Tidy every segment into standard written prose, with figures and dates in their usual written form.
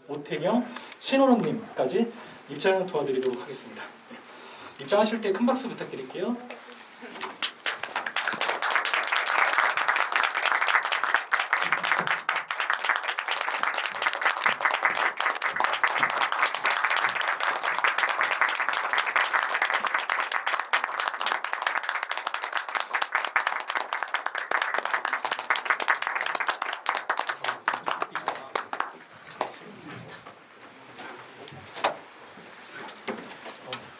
오태경, 신원호님까지 입장 도와드리도록 하겠습니다. 입장하실 때 큰 박수 부탁드릴게요.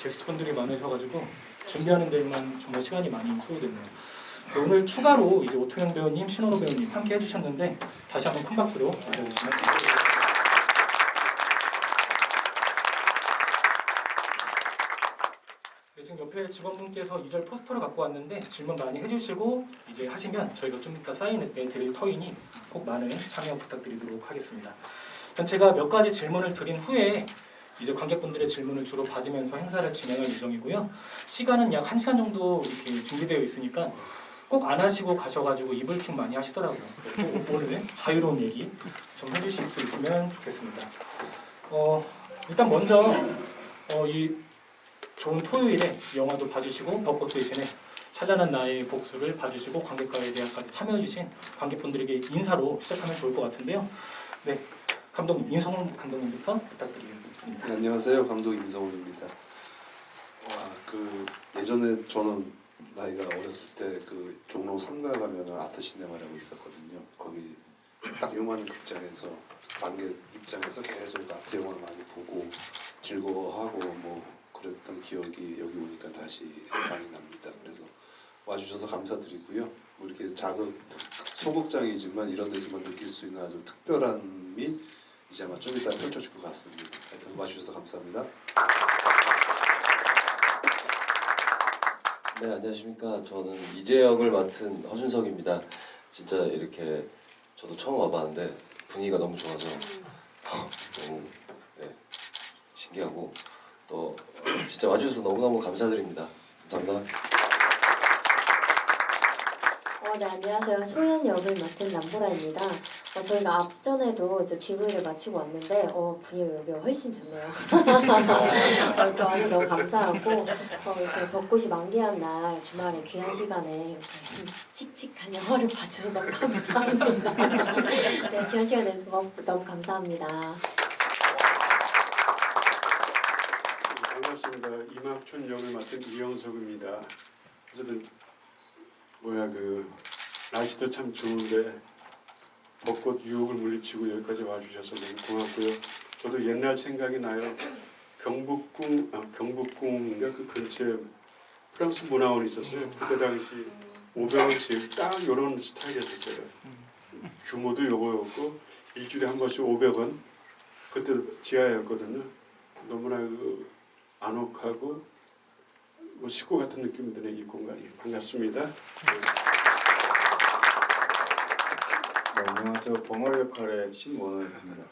게스트분들이 많으셔가지고 준비하는 데만 정말 시간이 많이 소요됐네요. 오늘 추가로 이제 오태경 배우님, 신원호 배우님 함께 해주셨는데 다시 한번 큰 박수로 맞아주시면 네, 지금 옆에 직원분께서 2절 포스터를 갖고 왔는데 질문 많이 해주시고 이제 하시면 저희가 좀 이따 사인해 드릴 터이니 꼭 많은 참여 부탁드리도록 하겠습니다. 일단 제가 몇 가지 질문을 드린 후에 이제 관객분들의 질문을 주로 받으면서 행사를 진행할 예정이고요. 시간은 약 1시간 정도 이렇게 준비되어 있으니까 꼭 안 하시고 가셔가지고 이불킥 많이 하시더라고요. 오늘 자유로운 얘기 좀 해주실 수 있으면 좋겠습니다. 일단 먼저 이 좋은 토요일에 영화도 봐주시고 벚꽃 대신에 찬란한 나의 복수를 봐주시고 관객과의 대화까지 참여해주신 관객분들에게 인사로 시작하면 좋을 것 같은데요. 네, 감독님 임성훈 감독님부터 부탁드리겠습니다. 네, 안녕하세요. 감독 임성훈입니다. 예전에 저는 나이가 어렸을 때 종로 3가 가면 아트시네마라고 있었거든요. 거기 딱 요만한 극장에서 관객 입장에서 계속 아트 영화 많이 보고 즐거워하고 뭐 그랬던 기억이 여기 오니까 다시 많이 납니다. 그래서 와주셔서 감사드리고요. 뭐 이렇게 작은 소극장이지만 이런 데서만 느낄 수 있는 아주 특별함이 이제 아마 좀 이따 펼쳐질 것 같습니다. 하여튼 와주셔서 감사합니다. 네, 안녕하십니까. 저는 이재 역을 맡은 허준석입니다. 진짜 이렇게 저도 처음 와봤는데 분위기가 너무 좋아서 너무 신기하고 또 진짜 와주셔서 너무너무 감사드립니다. 감사합니다. 네, 안녕하세요. 소연 역을 맡은 남보라입니다. 저희가 앞전에도 이제 GV를 마치고 왔는데 분위기가 여기가 훨씬 좋네요. 이렇게 와서 너무 감사하고 이렇게 벚꽃이 만개한 날 주말에 귀한 시간에 이렇게 칙칙한 영화를 봐주셔서 너무 감사합니다. 네, 귀한 시간 내서 너무 감사합니다. 반갑습니다. 이막춘 역을 맡은 이영석입니다. 어쨌든 날씨도 참 좋은데 벚꽃 유혹을 물리치고 여기까지 와주셔서 너무 고맙고요. 저도 옛날 생각이 나요. 경복궁인가 그 근처에 프랑스 문화원이 있었어요. 그때 당시 500원씩 딱 이런 스타일이었어요. 규모도 요거였고 일주일에 한 번씩 500원. 그때 지하였거든요. 너무나 아늑하고 식구 같은 느낌이 드는 이 공간이 반갑습니다. 네, 안녕하세요. 벙어리 역할의 신원호였습니다.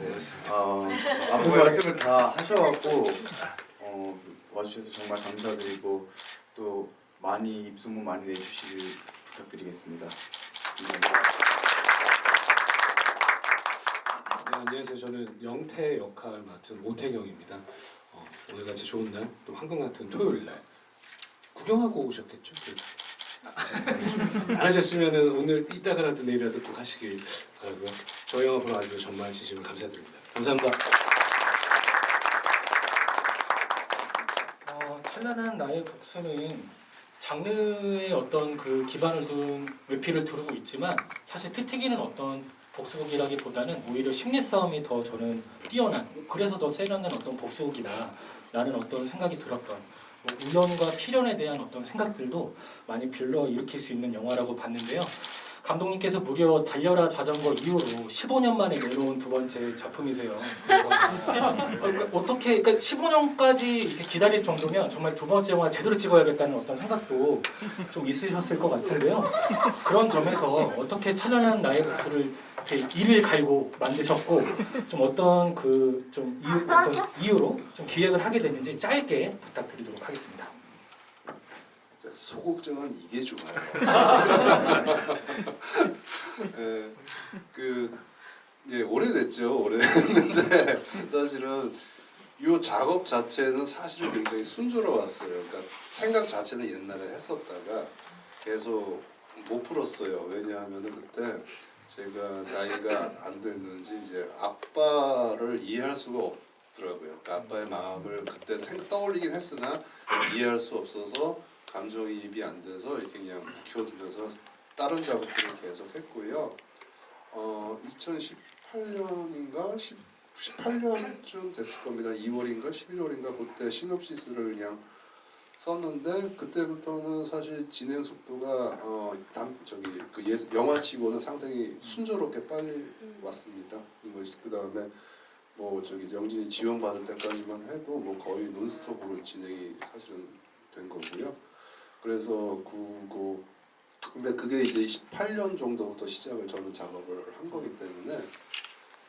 네, 앞에서 말씀을 다 하셔갖고 와주셔서 정말 감사드리고 또 많이 입소문 많이 내주시길 부탁드리겠습니다. 네, 안녕하세요. 저는 영태 역할 맡은 오태경입니다. 오늘같이 좋은 날, 또 황금 같은 토요일 날 구경하고 오셨겠죠? 안 하셨으면 오늘 이따가라도 내일이라도 꼭 하시길 바라고요. 저희 영화 보러 와주셔서 정말 진심으로 감사드립니다. 감사합니다. 찬란한 나의 복수는 장르의 어떤 그 기반을 둔 외피를 두르고 있지만 사실 피튀기는 어떤 복수극이라기보다는 오히려 심리 싸움이 더 저는 뛰어난, 그래서 더 세련된 어떤 복수극이다라는 어떤 생각이 들었던, 우연과 필연에 대한 어떤 생각들도 많이 불러일으킬 수 있는 영화라고 봤는데요. 감독님께서 무려 달려라 자전거 이후로 15년 만에 내놓은 두 번째 작품이세요. 어떻게, 그러니까 15년까지 기다릴 정도면 정말 두 번째 영화 제대로 찍어야겠다는 어떤 생각도 좀 있으셨을 것 같은데요. 그런 점에서 어떻게 찬란한 나의 복수를 이렇게 이를 갈고 만드셨고, 좀 어떤 어떤 이유로 좀 기획을 하게 됐는지 짧게 부탁드리도록 하겠습니다. 소극장은 이게 좋아요. 오래됐죠. 오래됐는데 작업 자체는 사실 굉장히 순조로웠어요. 그러니까 생각 자체는 옛날에 했었다가 계속 못 풀었어요. 왜냐하면은 그때 제가 나이가 안 됐는지 이제 아빠를 이해할 수가 없더라고요. 그러니까 아빠의 마음을 그때 떠올리긴 했으나 이해할 수 없어서 감정이입이 안 돼서 이렇게 그냥 묵혀두면서 다른 작업들을 계속 했고요. 2018년인가 18년쯤 됐을 겁니다. 2월인가 11월인가 그때 시놉시스를 그냥 썼는데 그때부터는 사실 진행 속도가 영화치고는 상당히 순조롭게 빨리 왔습니다. 그 다음에 뭐 영진이 지원 받을 때까지만 해도 뭐 거의 논스톱으로 진행이 사실은 된 거고요. 그래서 근데 그게 이제 18년 정도부터 시작을 저는 작업을 한 거기 때문에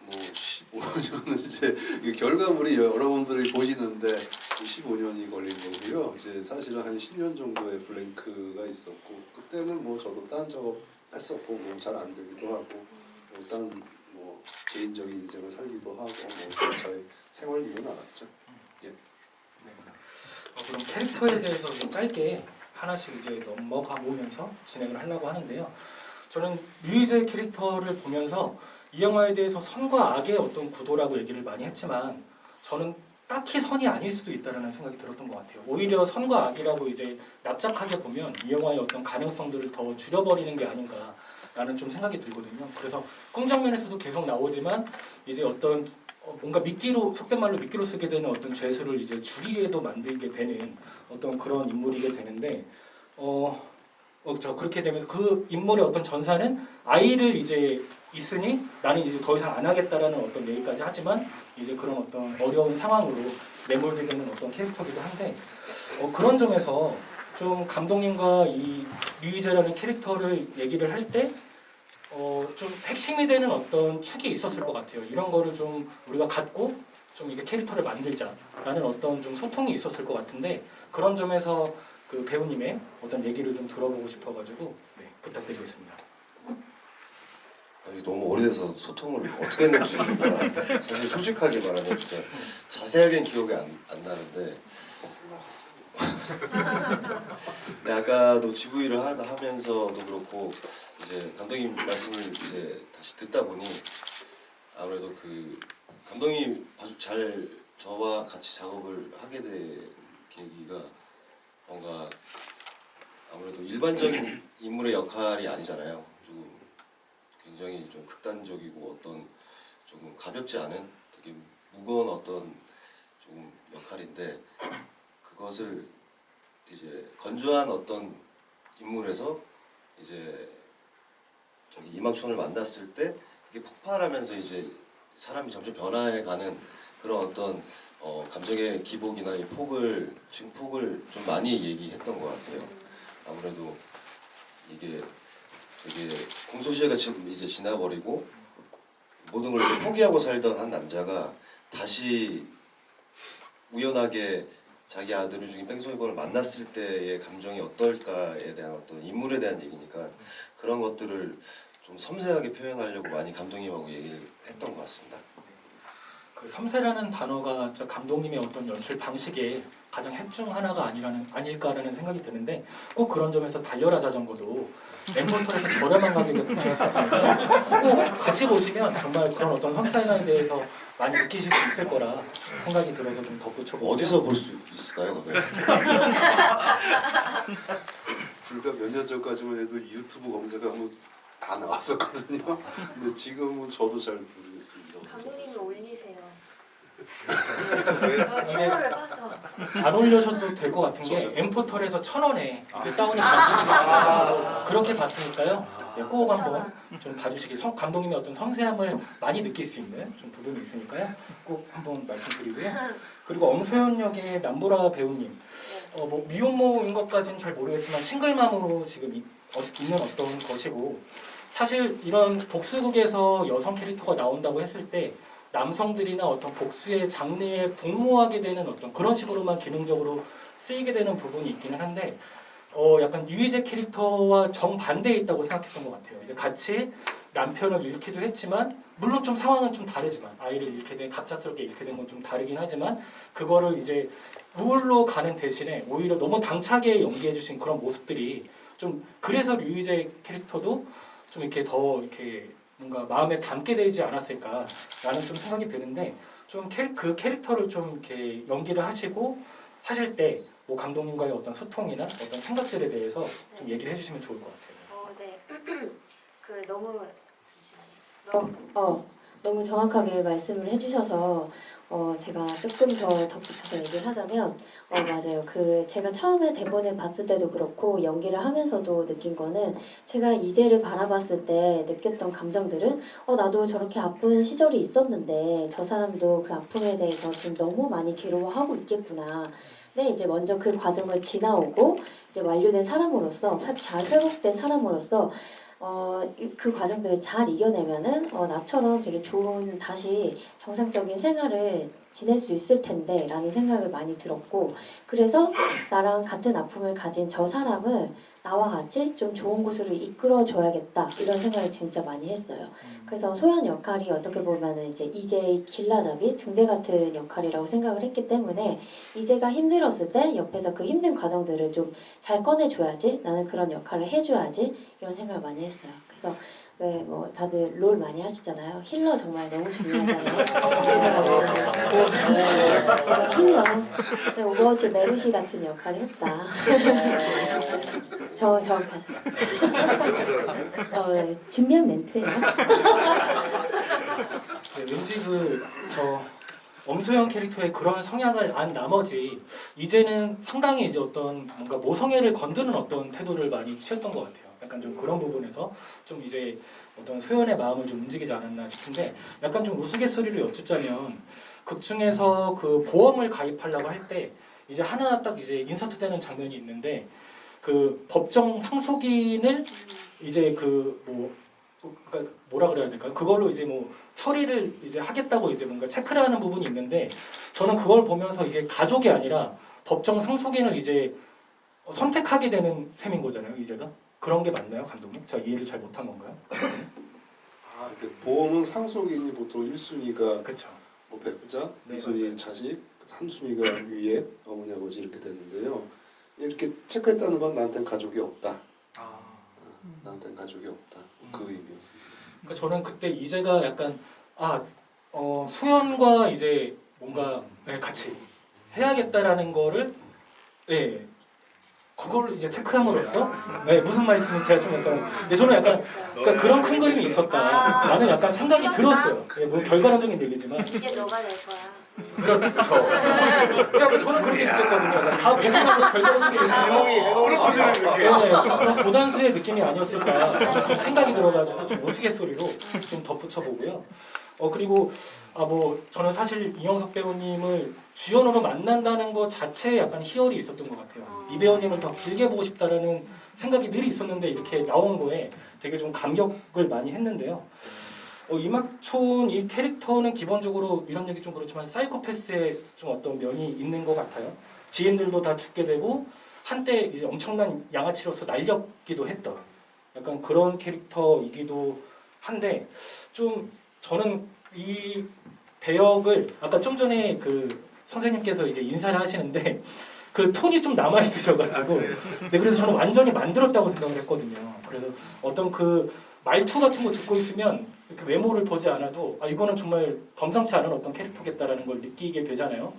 뭐 15년은 이제 결과물이 여러분들이 보시는데 15년이 걸린 거고요. 이제 사실은 한 10년 정도의 블랭크가 있었고 그때는 뭐 저도 딴 작업 했었고 뭐 잘 안 되기도 하고 뭐 개인적인 인생을 살기도 하고 뭐 저의 생활 이고 나갔죠. 예. 네. 그럼 캐릭터에 대해서 좀 짧게 하나씩 이제 넘어가 보면서 진행을 하려고 하는데요. 저는 류희재 캐릭터를 보면서 이 영화에 대해서 선과 악의 어떤 구도라고 얘기를 많이 했지만 저는 딱히 선이 아닐 수도 있다라는 생각이 들었던 것 같아요. 오히려 선과 악이라고 이제 납작하게 보면 이 영화의 어떤 가능성들을 더 줄여버리는 게 아닌가라는 좀 생각이 들거든요. 그래서 꿍장면에서도 계속 나오지만 이제 어떤 뭔가 속된 말로 미끼로 쓰게 되는 어떤 죄수를 이제 죽이게도 만들게 되는 어떤 그런 인물이게 되는데 그렇게 되면서 그 인물의 어떤 전사는 아이를 이제 있으니 나는 이제 더 이상 안 하겠다라는 어떤 얘기까지 하지만 이제 그런 어떤 어려운 상황으로 내몰게 되는 어떤 캐릭터기도 한데 그런 점에서 좀 감독님과 이 류희재라는 캐릭터를 얘기를 할 때 좀 핵심이 되는 어떤 축이 있었을 것 같아요. 이런 거를 좀 우리가 갖고 좀 이게 캐릭터를 만들자라는 어떤 좀 소통이 있었을 것 같은데 그런 점에서 그 배우님의 어떤 얘기를 좀 들어보고 싶어가지고 네, 부탁드리겠습니다. 너무 오래돼서 소통을 어떻게 했는지가 사실 솔직하게 말하면 진짜 자세하게는 기억이 안 나는데 근데 아까도 GV를 하면서도 그렇고 이제 감독님 말씀을 이제 다시 듣다 보니 아무래도 그 감독님 아주 잘 저와 같이 작업을 하게 된 계기가 뭔가 아무래도 일반적인 인물의 역할이 아니잖아요. 좀 굉장히 좀 극단적이고 어떤 조금 가볍지 않은 되게 무거운 어떤 조금 역할인데 그것을 이제 건조한 어떤 인물에서 이제 이막촌을 만났을 때 그게 폭발하면서 이제 사람이 점점 변화해가는 그런 어떤 감정의 기복이나 이 증폭을 좀 많이 얘기했던 것 같아요. 아무래도 이게 되게 공소시효가 이제 지나버리고 모든 걸 이제 포기하고 살던 한 남자가 다시 우연하게 자기 아들을 죽인 뺑소니범을 만났을 때의 감정이 어떨까에 대한 어떤 인물에 대한 얘기니까 그런 것들을 좀 섬세하게 표현하려고 많이 감독님하고 얘기를 했던 것 같습니다. 그 섬세라는 단어가 저 감독님의 어떤 연출 방식의 가장 핵 중 하나가 아닐까라는 생각이 드는데 꼭 그런 점에서 달려라 자전거도 엠포털에서 저렴한 가격에 보실 수 있습니다. 꼭 같이 보시면 정말 그런 어떤 섬세함에 대해서 많이 느끼실 수 있을 거라 생각이 들어서 좀 덧붙여보고 어디서 볼 수 있을까요? 불과 몇 년 전까지만 해도 유튜브 검색하면 다 나왔었거든요. 근데 지금은 저도 잘 모르겠습니다. 감독님이 올리세요. 채널을 봐서. 안 올려셔도 될 것 같은 게 엠포털에서 1,000원에 이제 다운이 가능합니다. 그렇게 봤으니까요. 네, 꼭 한번 좀 봐주시기. 감독님의 어떤 섬세함을 많이 느낄 수 있는 좀 부분이 있으니까요. 꼭 한번 말씀드리고요. 그리고 엄소연 역의 남보라 배우님, 뭐 미혼모인 것까지는 잘 모르겠지만 싱글맘으로 지금 있는 어떤 것이고 사실 이런 복수극에서 여성 캐릭터가 나온다고 했을 때 남성들이나 어떤 복수의 장르에 복무하게 되는 어떤 그런 식으로만 기능적으로 쓰이게 되는 부분이 있기는 한데 약간 유희재 캐릭터와 정반대에 있다고 생각했던 것 같아요. 이제 같이 남편을 잃기도 했지만 물론 좀 상황은 좀 다르지만 아이를 잃게 된 갑작스럽게 잃게 된 건 좀 다르긴 하지만 그거를 이제 우울로 가는 대신에 오히려 너무 당차게 연기해 주신 그런 모습들이 좀 그래서 류희재 캐릭터도 좀 이렇게 더 이렇게 뭔가 마음에 담게 되지 않았을까라는 좀 생각이 드는데 좀 그 캐릭터를 좀 이렇게 연기를 하실 때 뭐 감독님과의 어떤 소통이나 어떤 생각들에 대해서 좀 얘기를 해주시면 좋을 것 같아요. 네. 그 너무 너무 정확하게 말씀을 해주셔서 제가 조금 더 덧붙여서 얘기를 하자면 맞아요. 그 제가 처음에 대본을 봤을 때도 그렇고 연기를 하면서도 느낀 거는 제가 이재를 바라봤을 때 느꼈던 감정들은 나도 저렇게 아픈 시절이 있었는데 저 사람도 그 아픔에 대해서 지금 너무 많이 괴로워하고 있겠구나. 근데 이제 먼저 그 과정을 지나오고 이제 완료된 사람으로서 잘 회복된 사람으로서 그 과정들을 잘 이겨내면은 나처럼 되게 좋은 다시 정상적인 생활을 지낼 수 있을 텐데 라는 생각을 많이 들었고 그래서 나랑 같은 아픔을 가진 저 사람을 나와 같이 좀 좋은 곳으로 이끌어 줘야겠다 이런 생각을 진짜 많이 했어요. 그래서 소연 역할이 어떻게 보면은 이제 이재의 길라잡이 등대 같은 역할이라고 생각을 했기 때문에 이재가 힘들었을 때 옆에서 그 힘든 과정들을 좀 잘 꺼내줘야지 나는 그런 역할을 해줘야지 이런 생각을 많이 했어요. 그래서 왜 뭐 다들 롤 많이 하시잖아요. 힐러 정말 너무 중요하잖아요. 힐러. 근데 오버워치 메르시 같은 역할을 했다. 저 가죠. 준비한 멘트예요. 네, 왠지 저 엄소영 캐릭터의 그런 성향을 안 나머지 이제는 상당히 이제 어떤 뭔가 모성애를 건드는 어떤 태도를 많이 취했던 것 같아요. 약간 좀 그런 부분에서 좀 이제 어떤 소연의 마음을 좀 움직이지 않았나 싶은데 약간 좀 우스갯소리로 여쭙자면 극 중에서 그 보험을 가입하려고 할 때 이제 하나 딱 이제 인서트되는 장면이 있는데 그 법정 상속인을 이제 그러니까 뭐라 그래야 될까요? 그걸로 이제 뭐 처리를 이제 하겠다고 이제 뭔가 체크를 하는 부분이 있는데 저는 그걸 보면서 이제 가족이 아니라 법정 상속인을 이제 선택하게 되는 셈인 거잖아요. 이제가 그런 게 맞나요, 감독님? 제가 이해를 잘 못한 건가요? 그 보험은 상속인이 보통 1순위가 그렇죠. 뭐 배우자, 네, 2순위 맞아요. 자식, 3순위가 위에 어머니 아버지 이렇게 되는데요. 이렇게 체크했다는 건 나한테는 가족이 없다. 나한테는 가족이 없다. 그 의미였습니다. 그러니까 저는 그때 이제가 약간 소연과 이제 뭔가 같이 해야겠다라는 거를 그걸 이제 체크함으로써 무슨 말씀인지 제가 좀 약간 저는 약간 그러니까 그런 큰 그림이 있었다. 나는 약간 생각이 들었어요. 물론 결과론적인 얘기지만 이제 너가 될 거야. 그렇죠. 약간 저는 그렇게 느꼈거든요. 약간 다 보고 나서 결과론적인 얘기지만 좀 그런 고단수의 느낌이 아니었을까 좀 생각이 들어가지고 좀 우스갯소리로 좀 덧붙여보고요. 그리고 뭐 저는 사실 이영석 배우님을 주연으로 만난다는 것 자체에 약간 희열이 있었던 것 같아요. 이 배우님을 더 길게 보고 싶다라는 생각이 늘 있었는데 이렇게 나온 거에 되게 좀 감격을 많이 했는데요. 이막촌 이 캐릭터는 기본적으로 이런 얘기 좀 그렇지만 사이코패스의 좀 어떤 면이 있는 것 같아요. 지인들도 다 죽게 되고 한때 이제 엄청난 양아치로서 날렸기도 했던 약간 그런 캐릭터이기도 한데 좀 저는 이 배역을 아까 좀 전에 그 선생님께서 이제 인사를 하시는데 그 톤이 좀 남아 있으셔가지고 그래서 저는 완전히 만들었다고 생각을 했거든요. 그래서 어떤 그 말투 같은 거 듣고 있으면 이렇게 외모를 보지 않아도 이거는 정말 범상치 않은 어떤 캐릭터겠다라는 걸 느끼게 되잖아요.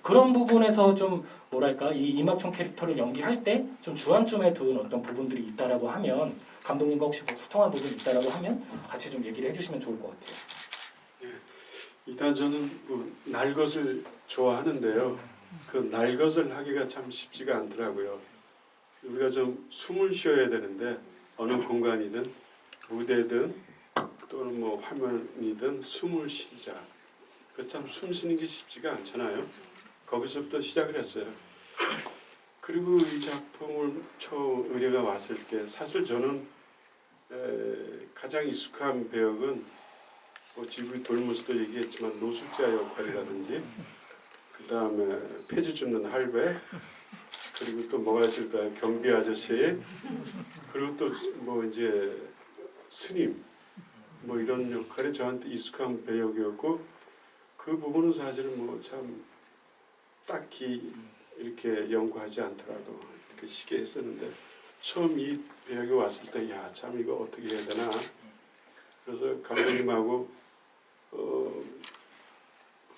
그런 부분에서 좀 뭐랄까 이 이막촌 캐릭터를 연기할 때 좀 주안점에 둔 어떤 부분들이 있다라고 하면 감독님과 혹시 뭐 소통한 부분이 있다라고 하면 같이 좀 얘기를 해주시면 좋을 것 같아요. 일단 저는 날 것을 좋아하는데요. 그 날 것을 하기가 참 쉽지가 않더라고요. 우리가 좀 숨을 쉬어야 되는데 어느 공간이든 무대든 또는 뭐 화면이든 숨을 쉬자. 그 참 숨 쉬는 게 쉽지가 않잖아요. 거기서부터 시작을 했어요. 그리고 이 작품을 처음 의뢰가 왔을 때 사실 저는 가장 익숙한 배역은 지구의 돌면서도 얘기했지만 노숙자 역할이라든지 그 다음에 폐지 줍는 할배 그리고 또 뭐가 있을까요? 경비 아저씨, 그리고 또 뭐 이제 스님, 뭐 이런 역할이 저한테 익숙한 배역이었고 그 부분은 사실은 뭐 참 딱히 이렇게 연구하지 않더라도 이렇게 쉽게 했었는데 처음 이 배역이 왔을 때 야 참 이거 어떻게 해야 되나 그래서 감독님하고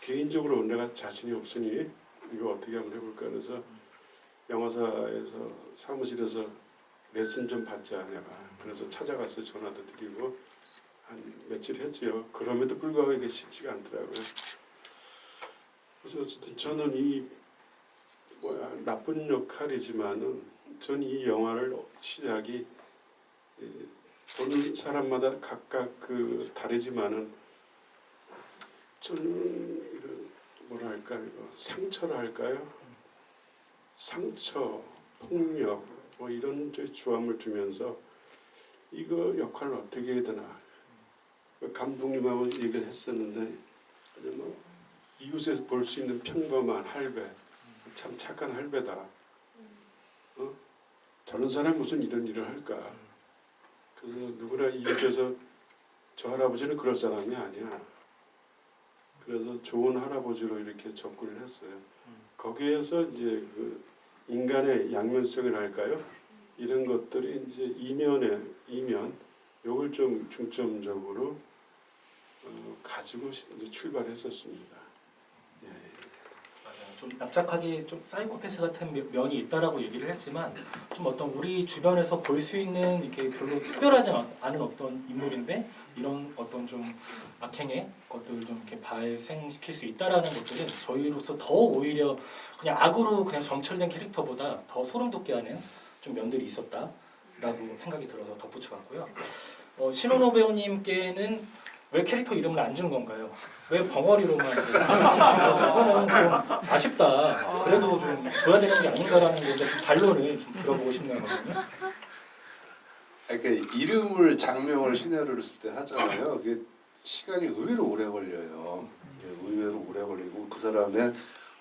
개인적으로 내가 자신이 없으니 이거 어떻게 한번 해볼까 그래서 영화사에서 사무실에서 레슨 좀 받자 내가 그래서 찾아가서 전화도 드리고 한 며칠 했지요. 그럼에도 불구하고 이게 쉽지가 않더라고요. 그래서 어쨌든 저는 이 나쁜 역할이지만은 전 이 영화를 시작이 보는 사람마다 각각 그 다르지만은 저는 뭐랄까 이거 상처라 할까요? 상처, 폭력 뭐 이런 주함을 주면서 이거 역할을 어떻게 해야 되나 감독님하고 얘기를 했었는데 뭐 이웃에서 볼 수 있는 평범한 할배 참 착한 할배다. 저런 사람이 무슨 이런 일을 할까? 그래서 누구나 이웃에서 저 할아버지는 그럴 사람이 아니야. 그래서 좋은 할아버지로 이렇게 접근을 했어요. 거기에서 이제 그 인간의 양면성을 할까요? 이런 것들이 이제 이면 요걸 좀 중점적으로 가지고 이제 출발했었습니다. 예. 맞아요. 좀 납작하게 좀 사이코패스 같은 면이 있다라고 얘기를 했지만 좀 어떤 우리 주변에서 볼 수 있는 이렇게 별로 특별하지 않은 어떤 인물인데 이런 어떤 좀 악행의 것들을 좀 이렇게 발생시킬 수 있다라는 것들은 저희로서 더 오히려 그냥 악으로 그냥 점철된 캐릭터보다 더 소름 돋게 하는 좀 면들이 있었다라고 생각이 들어서 덧붙여봤고요. 신원호 배우님께는 왜 캐릭터 이름을 안 준 건가요? 왜 벙어리로만? 그거는 좀 아쉽다. 그래도 좀 줘야 되는 게 아닌가라는 건데 좀 반론을 좀 들어보고 싶네요. 그러니까 이름을 장명을 시나리오를 쓸 때 하잖아요. 그게 시간이 의외로 오래 걸려요. 의외로 오래 걸리고 그 사람의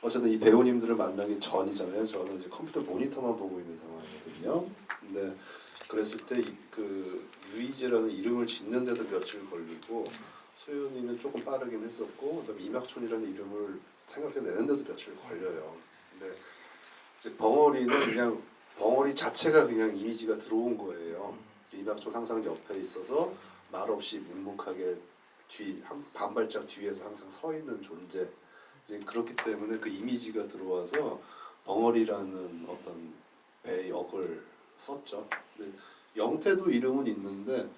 어쨌든 이 배우님들을 만나기 전이잖아요. 저는 이제 컴퓨터 모니터만 보고 있는 상황이거든요. 근데 그랬을 때 그 유이지라는 이름을 짓는데도 며칠 걸리고 소연이는 조금 빠르긴 했었고 그다음에 이막촌이라는 이름을 생각해내는데도 며칠 걸려요. 근데 이제 벙어리는 그냥 벙어리 자체가 그냥 이미지가 들어온 거예요. 이막촌 항상 옆에 있어서 말없이 묵묵하게 반 발짝 뒤에서 항상 서 있는 존재. 이제 그렇기 때문에 그 이미지가 들어와서 벙어리라는 어떤 배 역을 썼죠. 근데 영태도 이름은 있는데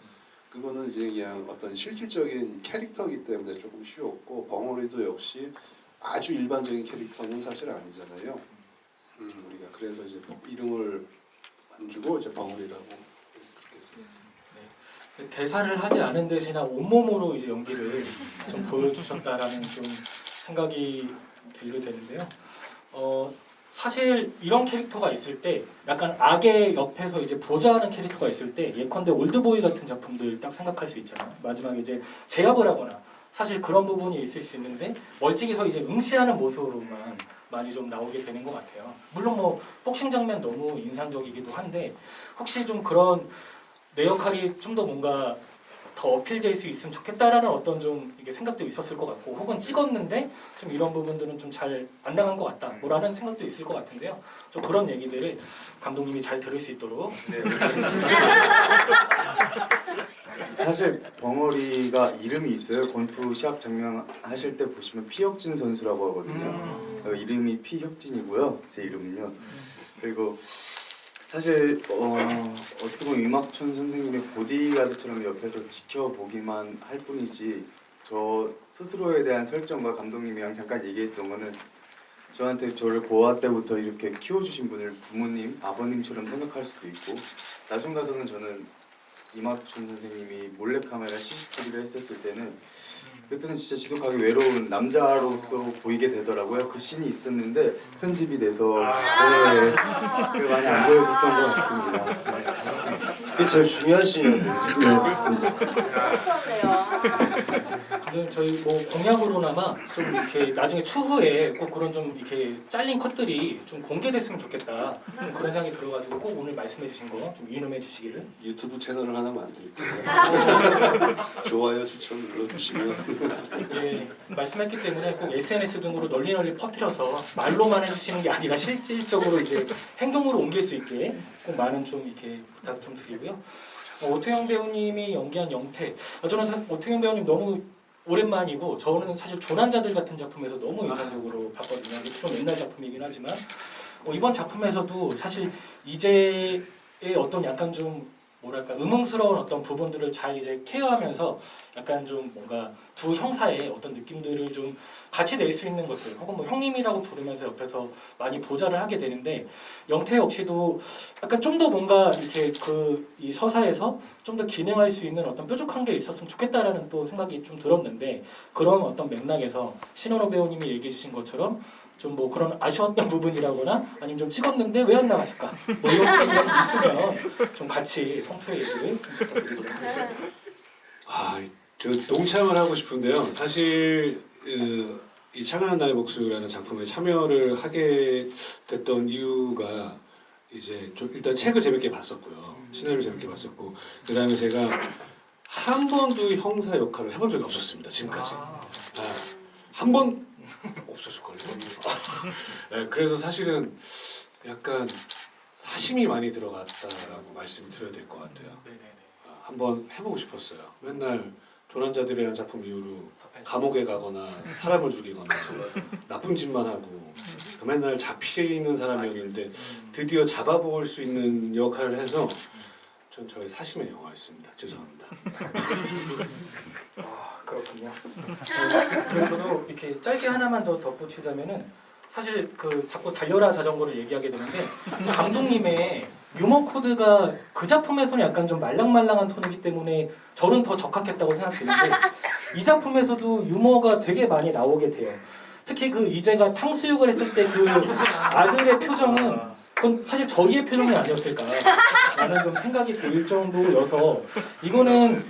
그거는 이제 그냥 어떤 실질적인 캐릭터이기 때문에 조금 쉬웠고 벙어리도 역시 아주 일반적인 캐릭터는 사실 아니잖아요. 우리가 그래서 이제 이름을 안 주고 이제 벙어리라고 그렇게 했습니다. 네. 대사를 하지 않은 대신에 온몸으로 이제 연기를 좀 보여주셨다라는 좀 생각이 들게 되는데요. 사실 이런 캐릭터가 있을 때 약간 악의 옆에서 이제 보좌하는 캐릭터가 있을 때 예컨대 올드보이 같은 작품들 딱 생각할 수 있잖아요. 마지막에 이제 제압을 하거나 사실 그런 부분이 있을 수 있는데 멀찍이서 이제 응시하는 모습으로만 많이 좀 나오게 되는 것 같아요. 물론 뭐 복싱 장면 너무 인상적이기도 한데 혹시 좀 그런 내 역할이 좀 더 뭔가 더 어필될 수 있으면 좋겠다라는 어떤 좀 이게 생각도 있었을 것 같고 혹은 찍었는데 좀 이런 부분들은 좀 잘 안 나간 것 같다 뭐라는 생각도 있을 것 같은데요. 좀 그런 얘기들을 감독님이 잘 들을 수 있도록 사실 벙어리가 이름이 있어요. 권투 시합 장면 하실 때 보시면 피혁진 선수라고 하거든요. 이름이 피혁진이고요. 제 이름은요. 그리고 사실 어떻게 보면 이막촌 선생님의 보디가드처럼 옆에서 지켜보기만 할 뿐이지 저 스스로에 대한 설정과 감독님이랑 잠깐 얘기했던 거는 저한테 저를 고아 때부터 이렇게 키워주신 분을 부모님, 아버님처럼 생각할 수도 있고 나중 가서는 저는 이막촌 선생님이 몰래카메라 CCTV를 했었을 때는 그때는 진짜 지독하게 외로운 남자로서 보이게 되더라고요. 그 씬이 있었는데 편집이 돼서 네, 그걸 많이 안 보여줬던 것 같습니다. 네. 그게 제일 중요한 씬이었는데. 네, 그렇습니다. 그러네요. 저희 뭐 공약으로나마 좀 이렇게 나중에 추후에 꼭 그런 좀 이렇게 잘린 컷들이 좀 공개됐으면 좋겠다. 좀 그런 생각이 들어가지고 꼭 오늘 말씀해주신 거 좀 유념해 주시기를. 유튜브 채널을 하나 만들게요. 좋아요 추천 눌러주시면 예, 말씀했기 때문에 꼭 SNS 등으로 널리 퍼뜨려서 말로만 해주시는 게 아니라 실질적으로 이제 행동으로 옮길 수 있게 꼭 많은 좀 이렇게 부탁 좀 드리고요. 오태영 배우님이 연기한 영태, 저는 오태영 배우님 너무 오랜만이고 저는 사실 조난자들 같은 작품에서 너무 인상적으로 봤거든요. 이게 좀 옛날 작품이긴 하지만 이번 작품에서도 사실 이제의 어떤 약간 좀 뭐랄까 의문스러운 어떤 부분들을 잘 이제 케어하면서 약간 좀 뭔가 두 형사의 어떤 느낌들을 좀 같이 낼 수 있는 것들 혹은 뭐 형님이라고 부르면서 옆에서 많이 보좌를 하게 되는데 영태 역시도 약간 좀 더 뭔가 이렇게 이 서사에서 좀 더 기능할 수 있는 어떤 뾰족한 게 있었으면 좋겠다라는 또 생각이 좀 들었는데 그런 어떤 맥락에서 신원호 배우님이 얘기해 주신 것처럼 좀 뭐 그런 아쉬웠던 부분이라거나 아니면 좀 찍었는데 왜 안 나갔을까 뭐 이런 부분이 있으면 좀 같이 성토의 얘기를 좀 부탁드리도록 하겠습니다. 저 동참을 하고 싶은데요. 사실 이 찬란한 나의 목소리라는 작품에 참여를 하게 됐던 이유가 이제 좀 일단 책을 재밌게 봤었고요. 시나리오를 재밌게 봤었고 그 다음에 제가 한 번도 형사 역할을 해본 적이 없었습니다. 지금까지. 한 번 없었을걸요. 네, 그래서 사실은 약간 사심이 많이 들어갔다라고 말씀을 드려야 될 것 같아요. 한번 해보고 싶었어요. 맨날 조난자들이라는 작품 이후로 감옥에 가거나 사람을 죽이거나 나쁜 짓만 하고 맨날 잡히는 사람이었는데 드디어 잡아볼 수 있는 역할을 해서 전 저의 사심의 영화였습니다. 죄송합니다. 그렇군요. 그래서 저도 이렇게 짧게 하나만 더 덧붙이자면은 사실 자꾸 달려라 자전거를 얘기하게 되는데 감독님의 유머 코드가 그 작품에서는 약간 좀 말랑말랑한 톤이기 때문에 저는 더 적합했다고 생각되는데 이 작품에서도 유머가 되게 많이 나오게 돼요. 특히 이재가 탕수육을 했을 때 아들의 표정은 그건 사실 저희의 표정이 아니었을까 라는 좀 생각이 들 정도여서 이거는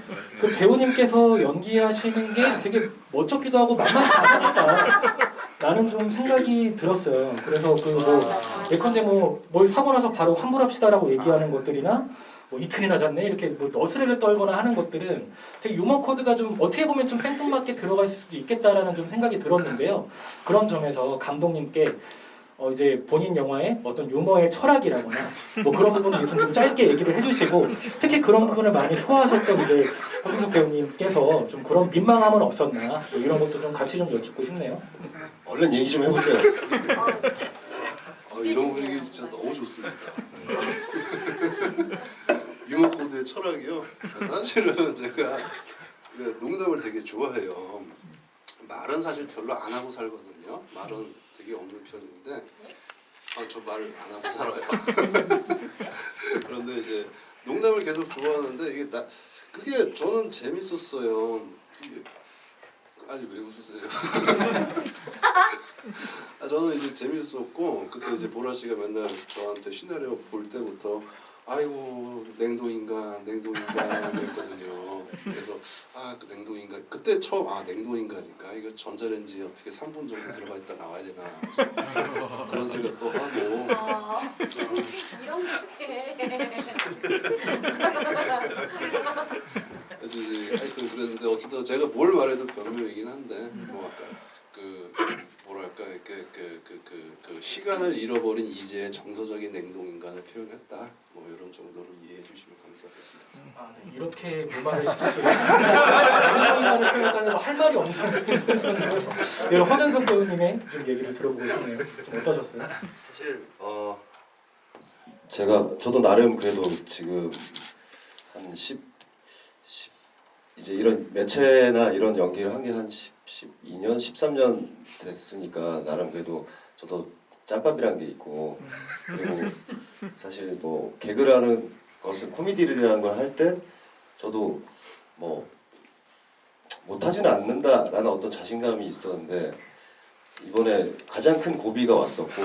배우님께서 연기하시는 게 되게 멋쩍기도 하고 만만치 않겠다 라는 좀 생각이 들었어요. 그래서 예컨대 뭘 사고 나서 바로 환불합시다라고 얘기하는 것들이나 이틀이나 잤네 이렇게 너스레를 떨거나 하는 것들은 되게 유머 코드가 좀 어떻게 보면 좀 생뚱맞게 들어갈 수도 있겠다라는 좀 생각이 들었는데요. 그런 점에서 감독님께 이제 본인 영화의 어떤 유머의 철학이라거나 그런 부분에 대해서 좀 짧게 얘기를 해주시고 특히 그런 부분을 많이 소화하셨던 이제 황준석 배우님께서 좀 그런 민망함은 없었나 이런 것도 좀 같이 좀 여쭙고 싶네요. 얼른 얘기 좀 해보세요. 이런 분위기 진짜 너무 좋습니다. 유머 코드의 철학이요. 사실은 제가 농담을 되게 좋아해요. 말은 사실 별로 안 하고 살거든요. 말은 되게 없는 편인데 저 말 안 하고 살아요. 그런데 이제 농담을 계속 좋아하는데 그게 저는 재밌었어요. 아니 왜 웃으세요? 저는 이제 재밌었고 그때 이제 보라 씨가 맨날 저한테 시나리오 볼 때부터 아이고 냉동인간 그랬거든요. 그래서 그 냉동인간 그때 처음 냉동인간인가 이거 전자레인지에 어떻게 3분 정도 들어가 있다 나와야 되나 그런 생각도 하고 이런 게 그래서 이제 하여튼 그랬는데 어쨌든 제가 뭘 말해도 변명이긴 한데 아까 뭐랄까 그 시간을 잃어버린 이제의 정서적인 냉동인간을 표현했다 이런 정도로 이해해 주시면 감사하겠습니다. 네. 이렇게 무말을 시킬 줄은 냉동인간을 표현하는 할 말이 없는 네, 허전석 배우님의 좀 얘기를 들어보고 싶네요. 좀 어떠셨어요? 사실 저도 나름 그래도 지금 한 10 이제 이런 매체나 이런 연기를 한 게 한 12년, 13년 됐으니까 나름 그래도 저도 짬밥이라는 게 있고 그리고 사실 개그라는 것은 코미디라는 걸 할 때 저도 못하지는 않는다라는 어떤 자신감이 있었는데 이번에 가장 큰 고비가 왔었고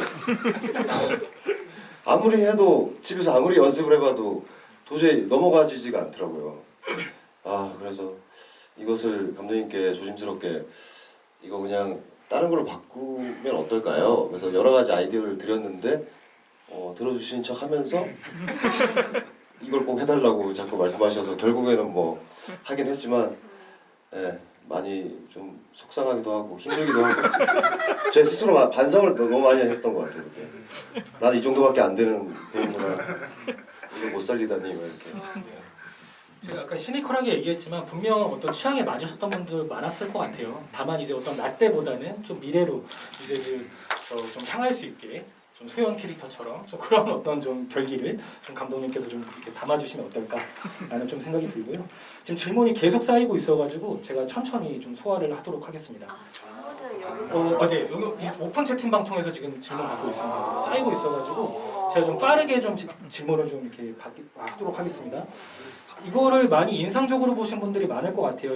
아무리 해도 집에서 아무리 연습을 해봐도 도저히 넘어가지지가 않더라고요. 그래서 이것을 감독님께 조심스럽게 이거 그냥 다른 걸로 바꾸면 어떨까요? 그래서 여러 가지 아이디어를 드렸는데 들어주신 척 하면서 이걸 꼭 해달라고 자꾸 말씀하셔서 결국에는 뭐 하긴 했지만 예, 많이 좀 속상하기도 하고 힘들기도 하고 제 스스로 반성을 너무 많이 했던 것 같아요 그때. 나는 이 정도밖에 안 되는 배우구나. 이거 못 살리다니 뭐 이렇게. 제가 아까 시니컬하게 얘기했지만 분명 어떤 취향에 맞으셨던 분들 많았을 것 같아요. 다만 이제 어떤 나 때보다는 좀 미래로 이제 좀 향할 수 있게 좀 소연 캐릭터처럼 좀 그런 어떤 좀 결기를 좀 감독님께서 좀 이렇게 담아주시면 어떨까라는 좀 생각이 들고요. 지금 질문이 계속 쌓이고 있어가지고 제가 천천히 좀 소화를 하도록 하겠습니다. 아, 질문을 여기서 네, 여기 오픈 채팅방 통해서 지금 질문 받고 있습니다. 쌓이고 있어가지고 제가 좀 빠르게 좀 질문을 좀 이렇게 하도록 하겠습니다. 이거를 많이 인상적으로 보신 분들이 많을 것 같아요.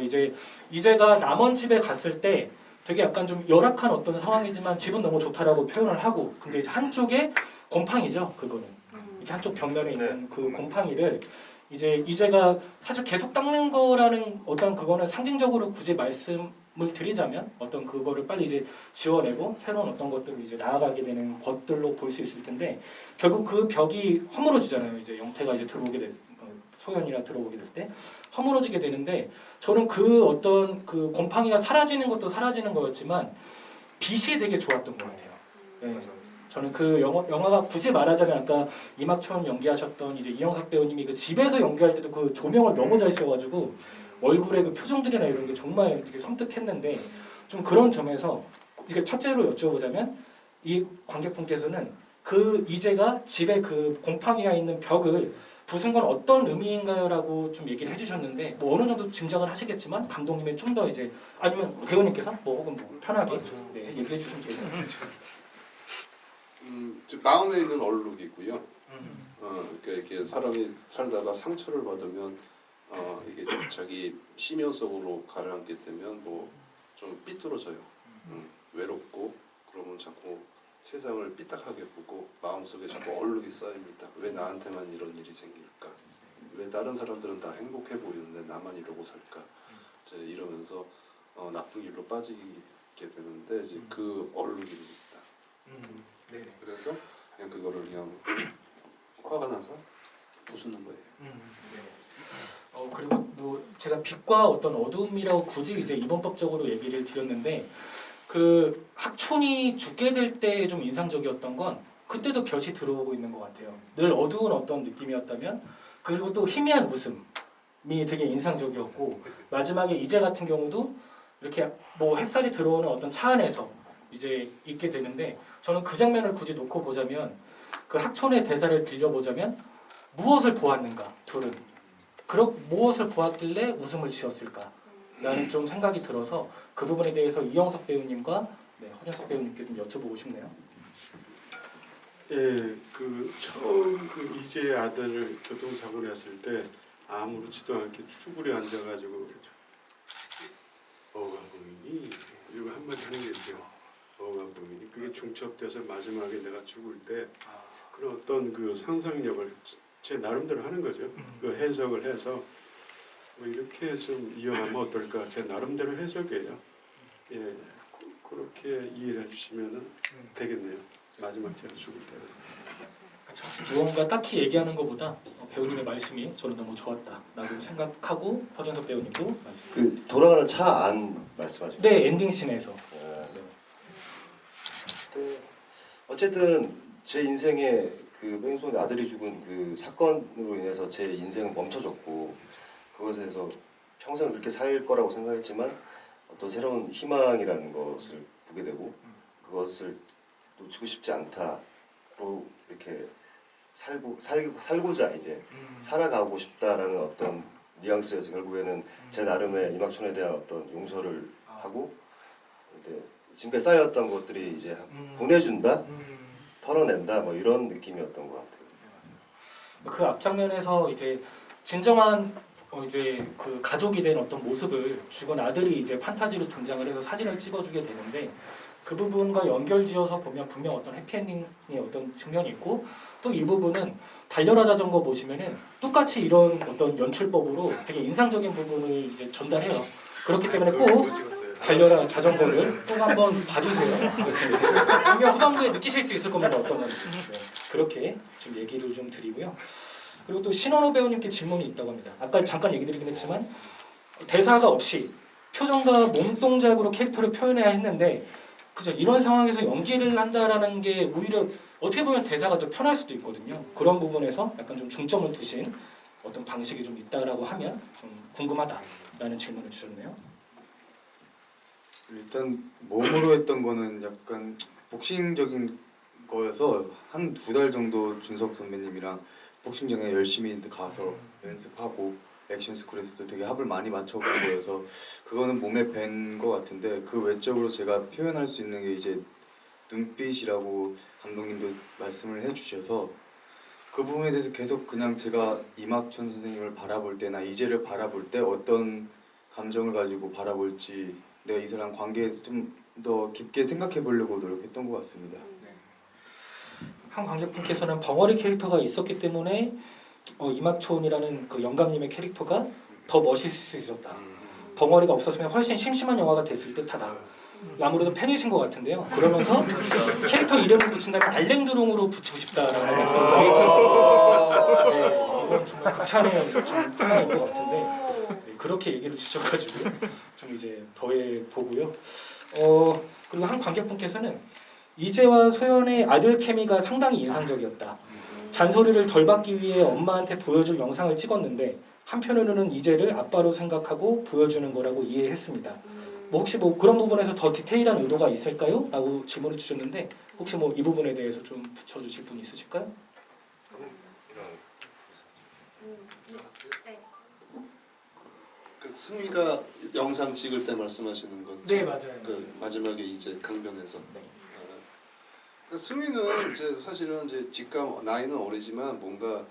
이제가 남원 집에 갔을 때 되게 약간 좀 열악한 어떤 상황이지만 집은 너무 좋다라고 표현을 하고, 근데 이제 한쪽에 곰팡이죠, 그거는. 이렇게 한쪽 벽면에 있는 그 곰팡이를 이제가 사실 계속 닦는 거라는 어떤 그거는 상징적으로 굳이 말씀을 드리자면 어떤 그거를 빨리 이제 지워내고 새로운 어떤 것들을 이제 나아가게 되는 것들로 볼 수 있을 텐데, 결국 그 벽이 허물어지잖아요. 이제 영태가 이제 들어오게 될 소연이나 들어오게 될 때 허물어지게 되는데, 저는 그 어떤 그 곰팡이가 사라지는 것도 사라지는 거였지만 빛이 되게 좋았던 것 같아요. 네. 저는 그 영화가 굳이 말하자면 아까 이막촌 연기하셨던 이제 이영석 배우님이 그 집에서 연기할 때도 그 조명을 너무 잘 써가지고 얼굴의 그 표정들이나 이런 게 정말 되게 섬뜩했는데, 좀 그런 점에서 이게 첫째로 여쭤보자면 이 관객분께서는 그 이제가 집에 그 곰팡이가 있는 벽을 부순 건 어떤 의미인가요라고 좀 얘기를 해주셨는데, 뭐 어느 정도 짐작을 하시겠지만 감독님이 좀 더 이제 아니면 배우님께서 뭐 혹은 뭐 편하게 네, 얘기해 주시면 좋을 것 같아요. 지금 마음에 있는 얼룩이고요. 그러니까 이렇게 사람이 살다가 상처를 받으면 이게 자기 심연 속으로 가라앉게 되면 뭐 좀 삐뚤어져요. 외롭고 그러면 자꾸 세상을 삐딱하게 보고 마음속에 자꾸 얼룩이 쌓입니다. 왜 나한테만 이런 일이 생길까? 왜 다른 사람들은 다 행복해 보이는데 나만 이러고 살까? 이제 이러면서 나쁜 일로 빠지게 되는데 이제 그 얼룩입니다. 네. 그래서 그냥 그거를 그냥 화가 나서 부수는 거예요. 그리고 뭐 제가 빛과 어떤 어두움이라고 굳이 이제 이번법적으로 얘기를 드렸는데, 그 학촌이 죽게 될 때 좀 인상적이었던 건 그때도 볕이 들어오고 있는 것 같아요. 늘 어두운 어떤 느낌이었다면, 그리고 또 희미한 웃음이 되게 인상적이었고, 마지막에 이제 같은 경우도 이렇게 뭐 햇살이 들어오는 어떤 차 안에서 이제 있게 되는데, 저는 그 장면을 굳이 놓고 보자면 그 학촌의 대사를 빌려보자면 무엇을 보았는가 둘은, 무엇을 보았길래 웃음을 지었을까 라는 좀 생각이 들어서 그 부분에 대해서 이영석 배우님과 허준석 배우님께 좀 여쭤보고 싶네요. 예, 그 처음 그 이제 아들 교통사고 났을 때 아무렇지도 않게 쭈그려 앉아가지고 어가 보이니 이러고 한마디 하는 게 있어요. 어가 보이니 그게 중첩돼서 마지막에 내가 죽을 때 그런 어떤 그 상상력을 제 나름대로 하는 거죠. 그 해석을 해서 뭐 이렇게 좀 이용하면 어떨까 제 나름대로 해석이에요. 예, 그렇게 이해해 주시면은 되겠네요. 마지막 제가 죽을 때. 그렇죠. 무언가 딱히 얘기하는 것보다 배우님의 말씀이 저는 너무 좋았다라고 생각하고, 허준석 배우님도 말씀. 그 돌아가는 차 안 말씀하시죠? 네, 엔딩 씬에서. 네. 어쨌든 제 인생에 그 뺑소니 아들이 죽은 그 사건으로 인해서 제 인생은 멈춰졌고, 그것에서 평생 그렇게 살 거라고 생각했지만 어떤 새로운 희망이라는 것을 보게 되고, 그것을 놓치고 싶지 않다로 이렇게 살고자 이제 살아가고 싶다라는 어떤 뉘앙스에서 결국에는 제 나름의 이막촌에 대한 어떤 용서를 하고, 이제 지금까지 쌓여왔던 것들이 이제 보내준다, 털어낸다, 뭐 이런 느낌이었던 것 같아요. 그 앞장면에서 이제 진정한 이제 그 가족이 된 어떤 모습을 죽은 아들이 이제 판타지로 등장을 해서 사진을 찍어주게 되는데, 그 부분과 연결지어서 보면 분명 어떤 해피엔딩의 어떤 측면이 있고, 또 이 부분은 달려라 자전거 보시면은 똑같이 이런 어떤 연출법으로 되게 인상적인 부분을 이제 전달해요. 그렇기 때문에 꼭 달려라 자전거를 꼭 한번 봐주세요. 이게 후반부에 느끼실 수 있을 겁니다. 어떤 건지. 네, 그렇게 좀 얘기를 좀 드리고요. 그리고 또 신원호 배우님께 질문이 있다고 합니다. 아까 잠깐 얘기 드리긴 했지만 대사가 없이 표정과 몸동작으로 캐릭터를 표현해야 했는데 그죠? 이런 상황에서 연기를 한다라는 게 오히려 어떻게 보면 대사가 더 편할 수도 있거든요. 그런 부분에서 약간 좀 중점을 두신 어떤 방식이 좀 있다라고 하면 좀 궁금하다라는 질문을 주셨네요. 일단 몸으로 했던 거는 약간 복싱적인 거여서 한 2달 정도 준석 선배님이랑 복싱장에 열심히 가서 연습하고 액션 스쿨에서도 되게 합을 많이 맞춰본 거여서 그거는 몸에 밴 거 같은데 그 외적으로 제가 표현할 수 있는 게 이제 눈빛이라고 감독님도 말씀을 해주셔서 그 부분에 대해서 계속 그냥 제가 이막천 선생님을 바라볼 때나 이재를 바라볼 때 어떤 감정을 가지고 바라볼지 내가 이 사람 관계에서 좀 더 깊게 생각해 보려고 노력했던 것 같습니다. 한 관객분께서는 벙어리 캐릭터가 있었기 때문에 이막촌이라는 그 영감님의 캐릭터가 더 멋있을 수 있었다. 벙어리가 없었으면 훨씬 심심한 영화가 됐을 듯하다. 아무래도 팬이신 것 같은데요. 그러면서 캐릭터 이름을 붙인다면 알랭드롱으로 붙이고 싶다라는 네, 이건 정말 극찬의 좀 하나인 것 같은데 네, 그렇게 얘기를 주셔가지고 좀 이제 더해 보고요. 그리고 한 관객분께서는 이재와 소연의 아들 케미가 상당히 인상적이었다. 잔소리를 덜 받기 위해 엄마한테 보여줄 영상을 찍었는데 한편으로는 이재를 아빠로 생각하고 보여주는 거라고 이해했습니다. 뭐 혹시 뭐 그런 부분에서 더 디테일한 의도가 있을까요? 라고 질문을 주셨는데 혹시 뭐 이 부분에 대해서 좀 붙여주실 분 있으실까요? 네. 그 승희가 영상 찍을 때 말씀하시는 건 네 맞아요. 그 마지막에 이제 강변에서 네. 승희는 이제 사실은 이제 직감 나이는 어리지만 뭔가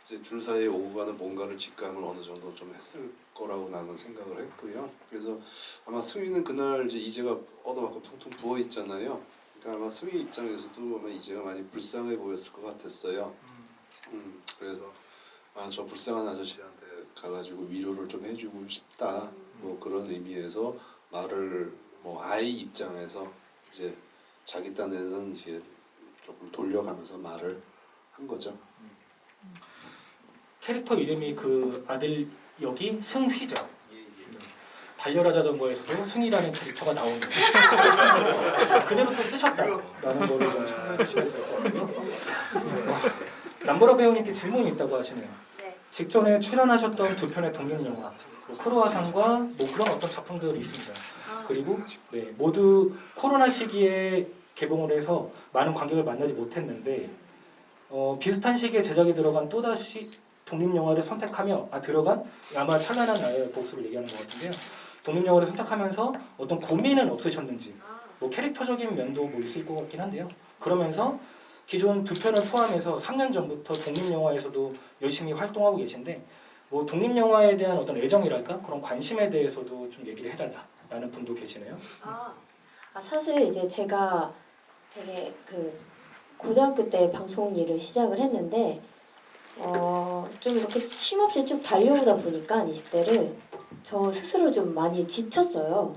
이제 둘 사이에 오고 가는 뭔가를 직감을 어느 정도 좀 했을 거라고 나는 생각을 했고요. 그래서 아마 승희는 그날 이제 이재가 얻어맞고 퉁퉁 부어 있잖아요. 그러니까 아마 승희 입장에서도 아마 이재가 많이 불쌍해 보였을 것 같았어요. 그래서 저 불쌍한 아저씨한테 가가지고 위로를 좀 해주고 싶다. 뭐 그런 의미에서 말을 뭐 아이 입장에서 이제 자기 딴에는 이제 조금 돌려가면서 말을 한 거죠. 캐릭터 이름이 그 아들 역이 승휘죠. 달려라 자전거에서도 승희라는 캐릭터가 나오는 거예요. 그대로 또 쓰셨다라는 거를 좀 참고해 주시면 될 것 같고요. 남보라 배우님께 질문이 있다고 하시네요. 네. 직전에 출연하셨던 2편의 독립영화 크로아상과 뭐 그런 어떤 작품들이 있습니다. 그리고 네, 모두 코로나 시기에 개봉을 해서 많은 관객을 만나지 못했는데 비슷한 시기에 제작이 들어간 또다시 독립영화를 선택하며 들어간 아마 찬란한 나의 복수를 얘기하는 것 같은데요. 독립영화를 선택하면서 어떤 고민은 없으셨는지 뭐 캐릭터적인 면도 뭐 있을 것 같긴 한데요. 그러면서 기존 2편을 포함해서 3년 전부터 독립영화에서도 열심히 활동하고 계신데 뭐 독립영화에 대한 어떤 애정이랄까 그런 관심에 대해서도 좀 얘기를 해달라라는 분도 계시네요. 사실 이제 제가 되게 그 고등학교 때 방송 일을 시작을 했는데 좀 이렇게 쉼없이 쭉 달려오다 보니까 20대를 저 스스로 좀 많이 지쳤어요.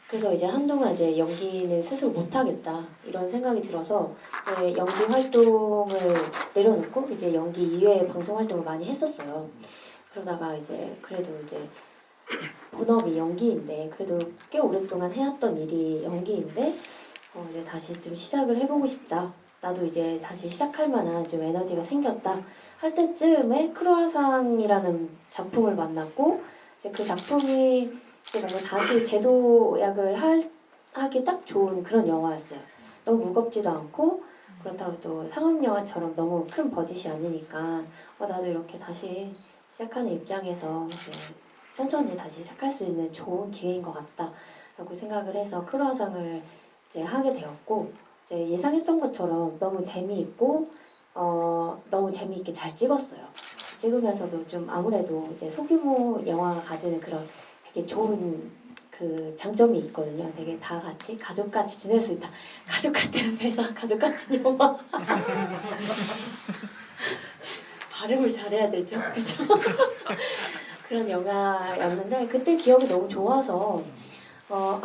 그래서 이제 한동안 이제 연기는 스스로 못하겠다 이런 생각이 들어서 이제 연기 활동을 내려놓고 이제 연기 이외의 방송 활동을 많이 했었어요. 그러다가 이제 그래도 이제 본업이 연기인데 그래도 꽤 오랫동안 해왔던 일이 연기인데 이제 다시 좀 시작을 해보고 싶다. 나도 이제 다시 시작할 만한 좀 에너지가 생겼다 할 때쯤에 크로아상이라는 작품을 만났고 이제 그 작품이 이제 뭔가 다시 재도약을 하기 딱 좋은 그런 영화였어요. 너무 무겁지도 않고 그렇다고 또 상업 영화처럼 너무 큰 버짓이 아니니까 나도 이렇게 다시 시작하는 입장에서 이제 천천히 다시 시작할 수 있는 좋은 기회인 것 같다라고 생각을 해서 크로아상을 이제 하게 되었고 이제 예상했던 것처럼 너무 재미있고 너무 재미있게 잘 찍었어요. 찍으면서도 좀 아무래도 이제 소규모 영화가 가지는 그런 되게 좋은 그 장점이 있거든요. 되게 다 같이 가족같이 지낼 수 있다. 가족 같은 회사, 가족 같은 영화. 발음을 잘해야 되죠, 그렇죠? 그런 영화였는데 그때 기억이 너무 좋아서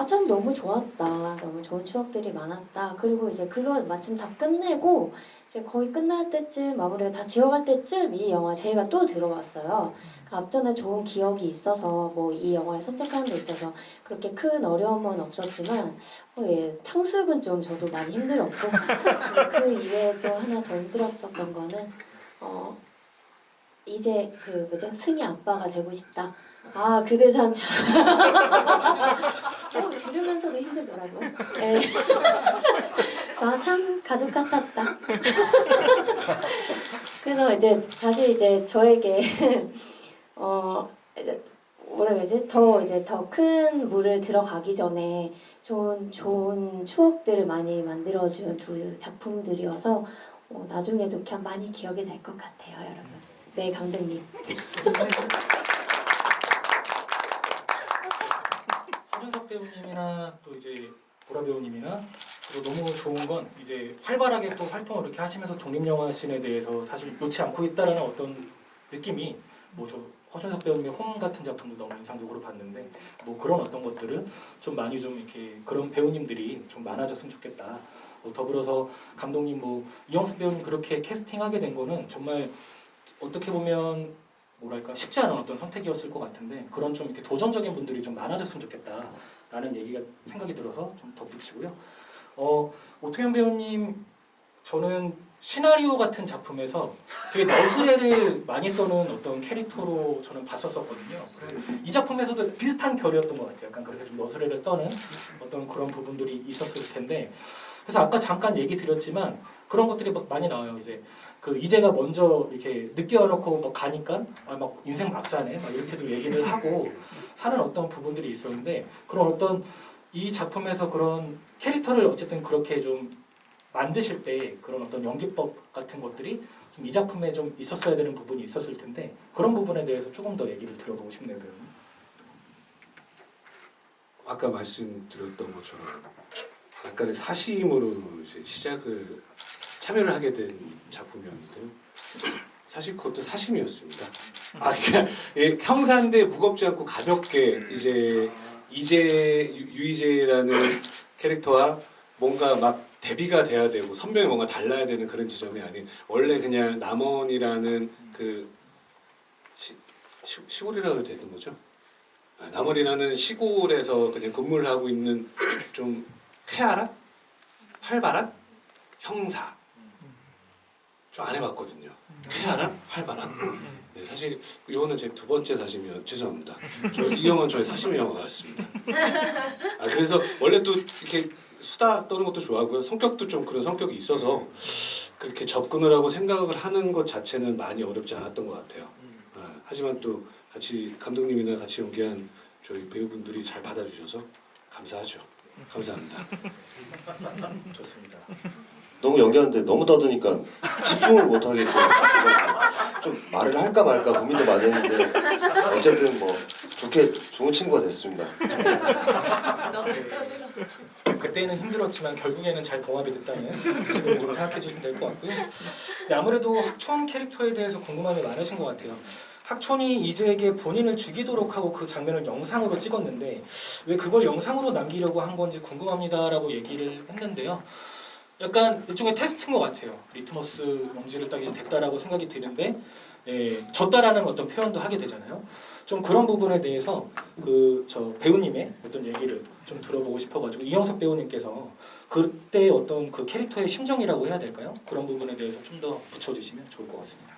참 너무 좋았다. 너무 좋은 추억들이 많았다. 그리고 이제 그걸 마침 다 끝내고 이제 거의 끝날 때쯤 마무리가 다 지어갈 때쯤 이 영화 제가 또 들어왔어요. 그 앞전에 좋은 기억이 있어서 뭐 이 영화를 선택하는 데 있어서 그렇게 큰 어려움은 없었지만 예, 탕수육은 좀 저도 많이 힘들었고 그 이외에 또 하나 더 힘들었었던 거는 이제 그 뭐죠? 승희 아빠가 되고 싶다. 아, 그 대사 참 들으면서도 힘들더라고요. 네. 참 가족 같았다. 그래서 이제 다시 이제 저에게 이제 뭐라 그러지? 더 큰 물을 들어가기 전에 좋은 추억들을 많이 만들어준 두 작품들이어서 나중에도 그냥 많이 기억이 날 것 같아요, 여러분. 네, 감독님. 허준석 배우님이나 또 이제 보라 배우님이나 그리고 너무 좋은 건 이제 활발하게 또 활동을 이렇게 하시면서 독립영화씬에 대해서 사실 놓지 않고 있다라는 어떤 느낌이 뭐 저 허준석 배우님의 홈 같은 작품도 너무 인상적으로 봤는데 뭐 그런 어떤 것들을 좀 많이 좀 이렇게 그런 배우님들이 좀 많아졌으면 좋겠다. 더불어서 감독님 뭐 이영석 배우님 그렇게 캐스팅하게 된 거는 정말 어떻게 보면 뭐랄까 쉽지 않은 어떤 선택이었을 것 같은데 그런 좀 이렇게 도전적인 분들이 좀 많아졌으면 좋겠다라는 얘기가 생각이 들어서 좀 덧붙이고요. 오태현 배우님 저는 시나리오 같은 작품에서 되게 너스레를 많이 떠는 어떤 캐릭터로 저는 봤었거든요. 이 작품에서도 비슷한 결이었던 것 같아요. 약간 그렇게 좀 너스레를 떠는 어떤 그런 부분들이 있었을 텐데 그래서 아까 잠깐 얘기 드렸지만 그런 것들이 막 많이 나와요. 이제 그 이제가 먼저 이렇게 늦게 와놓고 막 가니까 막 인생 막사네 막 이렇게도 얘기를 하고 하는 어떤 부분들이 있었는데 그런 어떤 이 작품에서 그런 캐릭터를 어쨌든 그렇게 좀 만드실 때 그런 어떤 연기법 같은 것들이 좀 이 작품에 좀 있었어야 되는 부분이 있었을 텐데 그런 부분에 대해서 조금 더 얘기를 들어보고 싶네요. 배우님. 아까 말씀드렸던 것처럼 약간의 사심으로 이제 시작을 참여를 하게 된 작품이었는데요. 사실 그것도 사심이었습니다. 그러니까 형사인데 무겁지 않고 가볍게 이제 유이재라는 캐릭터와 뭔가 막 대비가 돼야 되고 선명히 뭔가 달라야 되는 그런 지점이 아닌 원래 그냥 남원이라는 그 시골이라고 해도 되는 거죠. 남원이라는 시골에서 그냥 근무를 하고 있는 좀 쾌활한 활발한 형사 좀 안 해봤거든요. 쾌활한 활발한. 네, 사실 이거는 제 두 번째 사심이요. 죄송합니다. 이 영화는 저의 사심의 영화 같습니다. 그래서 원래 또 이렇게 수다 떠는 것도 좋아하고요. 성격도 좀 그런 성격이 있어서 그렇게 접근을 하고 생각을 하는 것 자체는 많이 어렵지 않았던 것 같아요. 하지만 또 같이 감독님이나 같이 연기한 저희 배우분들이 잘 받아주셔서 감사하죠. 감사합니다. 좋습니다. 너무 연기하는데 너무 떠드니까 집중을 못 하겠고 좀 말을 할까 말까 고민도 많이 했는데 어쨌든 뭐 좋은 친구가 됐습니다. 그때는 힘들었지만 결국에는 잘 봉합이 됐다는 식으로 좀 생각해 주시면 될 것 같고요. 네, 아무래도 학촌 캐릭터에 대해서 궁금함이 많으신 것 같아요. 학촌이 이제에게 본인을 죽이도록 하고 그 장면을 영상으로 찍었는데 왜 그걸 영상으로 남기려고 한 건지 궁금합니다라고 얘기를 했는데요. 약간 일종의 테스트인 것 같아요. 리트머스 용지를 딱 됐다라고 생각이 드는데 졌다라는 어떤 표현도 하게 되잖아요. 좀 그런 부분에 대해서 저 배우님의 어떤 얘기를 좀 들어보고 싶어가지고 이영석 배우님께서 그때 어떤 그 캐릭터의 심정이라고 해야 될까요? 그런 부분에 대해서 좀 더 붙여주시면 좋을 것 같습니다.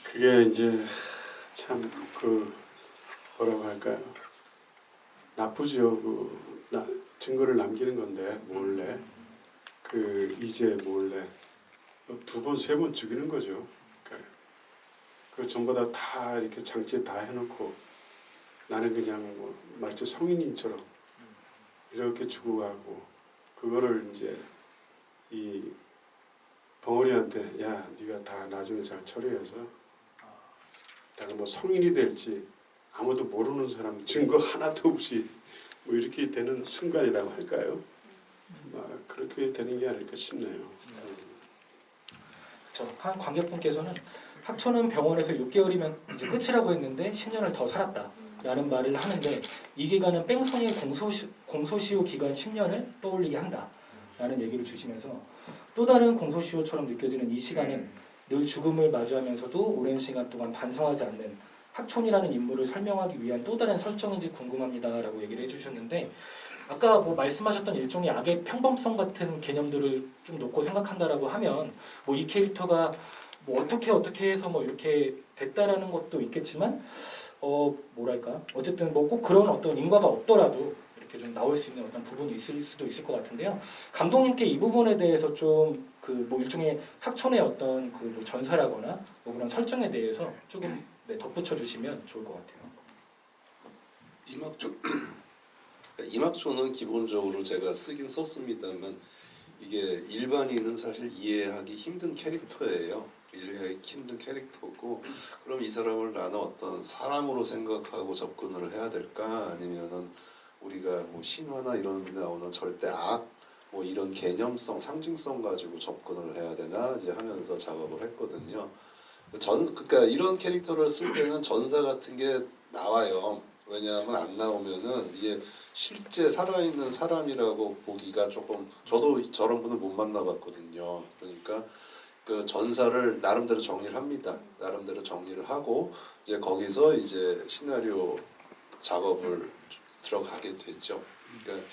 그게 이제 참 뭐라고 할까요? 나쁘죠. 증거를 남기는 건데 몰래 이제 몰래 두 번 세 번 죽이는 거죠. 그러니까 그 전부 다 이렇게 장치 다 해놓고 나는 그냥 뭐 마치 성인인처럼 이렇게 죽어가고 그거를 이제 이 벙어리한테 야 네가 다 나중에 잘 처리해서 내가 뭐 성인이 될지 아무도 모르는 사람 증거 하나도 없이 뭐 이렇게 되는 순간이라고 할까요? 그렇게 되는 게 아닐까 싶네요. 한 관객분께서는 학초는 병원에서 6개월이면 이제 끝이라고 했는데 10년을 더 살았다라는 말을 하는데 이 기간은 뺑소니의 공소시효 기간 10년을 떠올리게 한다라는 얘기를 주시면서 또 다른 공소시효처럼 느껴지는 이 시간은 늘 죽음을 마주하면서도 오랜 시간 동안 반성하지 않는 학촌이라는 인물을 설명하기 위한 또 다른 설정인지 궁금합니다라고 얘기를 해주셨는데 아까 뭐 말씀하셨던 일종의 악의 평범성 같은 개념들을 좀 놓고 생각한다라고 하면 뭐 이 캐릭터가 뭐 어떻게 해서 뭐 이렇게 됐다라는 것도 있겠지만 뭐랄까 어쨌든 뭐 꼭 그런 어떤 인과가 없더라도 이렇게 좀 나올 수 있는 어떤 부분이 있을 수도 있을 것 같은데요. 감독님께 이 부분에 대해서 좀 그 뭐 일종의 학촌의 어떤 그 뭐 전사라거나 뭐 그런 설정에 대해서 조금 네, 덧붙여 주시면 좋을 것 같아요. 이막초는 기본적으로 제가 쓰긴 썼습니다만 이게 일반인은 사실 이해하기 힘든 캐릭터예요. 이해하기 힘든 캐릭터고 그럼 이 사람을 나는 어떤 사람으로 생각하고 접근을 해야 될까 아니면은 우리가 뭐 신화나 이런 데 나오는 절대 악 뭐 이런 개념성 상징성 가지고 접근을 해야 되나 이제 하면서 작업을 했거든요. 그러니까 이런 캐릭터를 쓸 때는 전사 같은 게 나와요. 왜냐하면 안 나오면은 이게 실제 살아있는 사람이라고 보기가 조금 저도 저런 분을 못 만나봤거든요. 그러니까 그 전사를 나름대로 정리를 합니다. 나름대로 정리를 하고 이제 거기서 이제 시나리오 작업을 들어가게 됐죠. 그러니까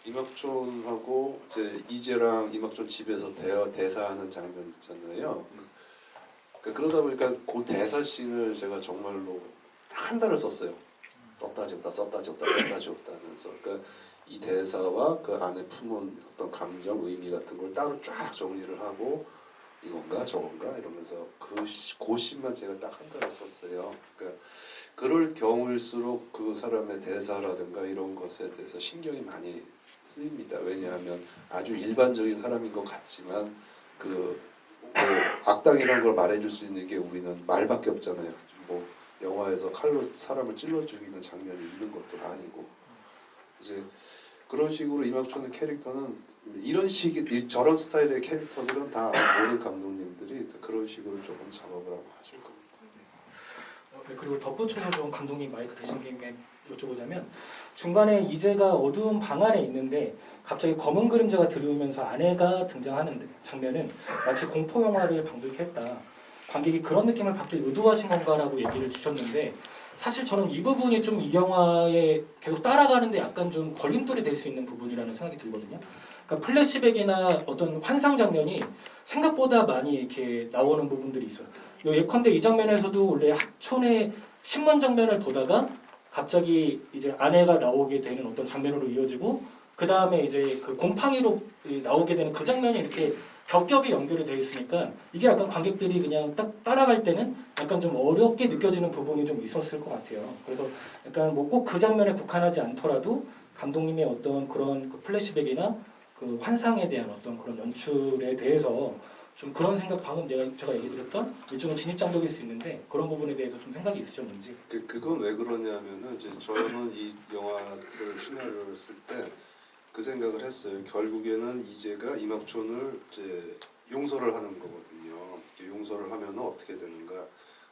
이막촌하고 이제 이재랑 이막촌 집에서 대사하는 장면 있잖아요. 그러다 보니까 그 대사 씬을 제가 정말로 한 달을 썼어요. 썼다 지웠다 하면서 그러니까 이 대사와 그 안에 품은 어떤 감정, 의미 같은 걸 따로 쫙 정리를 하고 이건가 저건가 이러면서 그 씬만 제가 딱 한 달을 썼어요. 그러니까 그럴 경우일수록 그 사람의 대사라든가 이런 것에 대해서 신경이 많이 쓰입니다. 왜냐하면 아주 일반적인 사람인 것 같지만 그 뭐 악당이라는 걸 말해줄 수 있는 게 우리는 말밖에 없잖아요. 뭐 영화에서 칼로 사람을 찔러 죽이는 장면이 있는 것도 아니고 이제 그런 식으로 이막촌의 캐릭터는 이런 저런 스타일의 캐릭터들은 다 모든 감독님들이 그런 식으로 조금 작업을 하고 하실 겁니다. 네, 그리고 덧붙여서 좀 감독님 마이크 대신 김에 여쭤보자면 중간에 이재가 어두운 방 안에 있는데 갑자기 검은 그림자가 들이오면서 아내가 등장하는 장면은 마치 공포 영화를 방불케 했다. 관객이 그런 느낌을 받길 의도하신 건가라고 얘기를 주셨는데 사실 저는 이 부분이 좀 이 영화에 계속 따라가는데 약간 좀 걸림돌이 될 수 있는 부분이라는 생각이 들거든요. 그러니까 플래시백이나 어떤 환상 장면이 생각보다 많이 이렇게 나오는 부분들이 있어요. 예컨대 이 장면에서도 원래 학촌의 신문 장면을 보다가 갑자기 이제 아내가 나오게 되는 어떤 장면으로 이어지고 그 다음에 이제 그 곰팡이로 나오게 되는 그 장면이 이렇게 겹겹이 연결이 되어 있으니까 이게 약간 관객들이 그냥 딱 따라갈 때는 약간 좀 어렵게 느껴지는 부분이 좀 있었을 것 같아요. 그래서 약간 뭐 꼭 그 장면에 국한하지 않더라도 감독님의 어떤 그런 그 플래시백이나 그 환상에 대한 어떤 그런 연출에 대해서 좀 그런 생각 방금 제가 얘기드렸던 일종의 진입장벽일 수 있는데 그런 부분에 대해서 좀 생각이 있으셨는지. 그건 왜 그러냐면은 이제 저는 이 영화를 시나리오를 쓸 때 그 생각을 했어요. 결국에는 이재가 이막촌을 이제 용서를 하는 거거든요. 용서를 하면은 어떻게 되는가?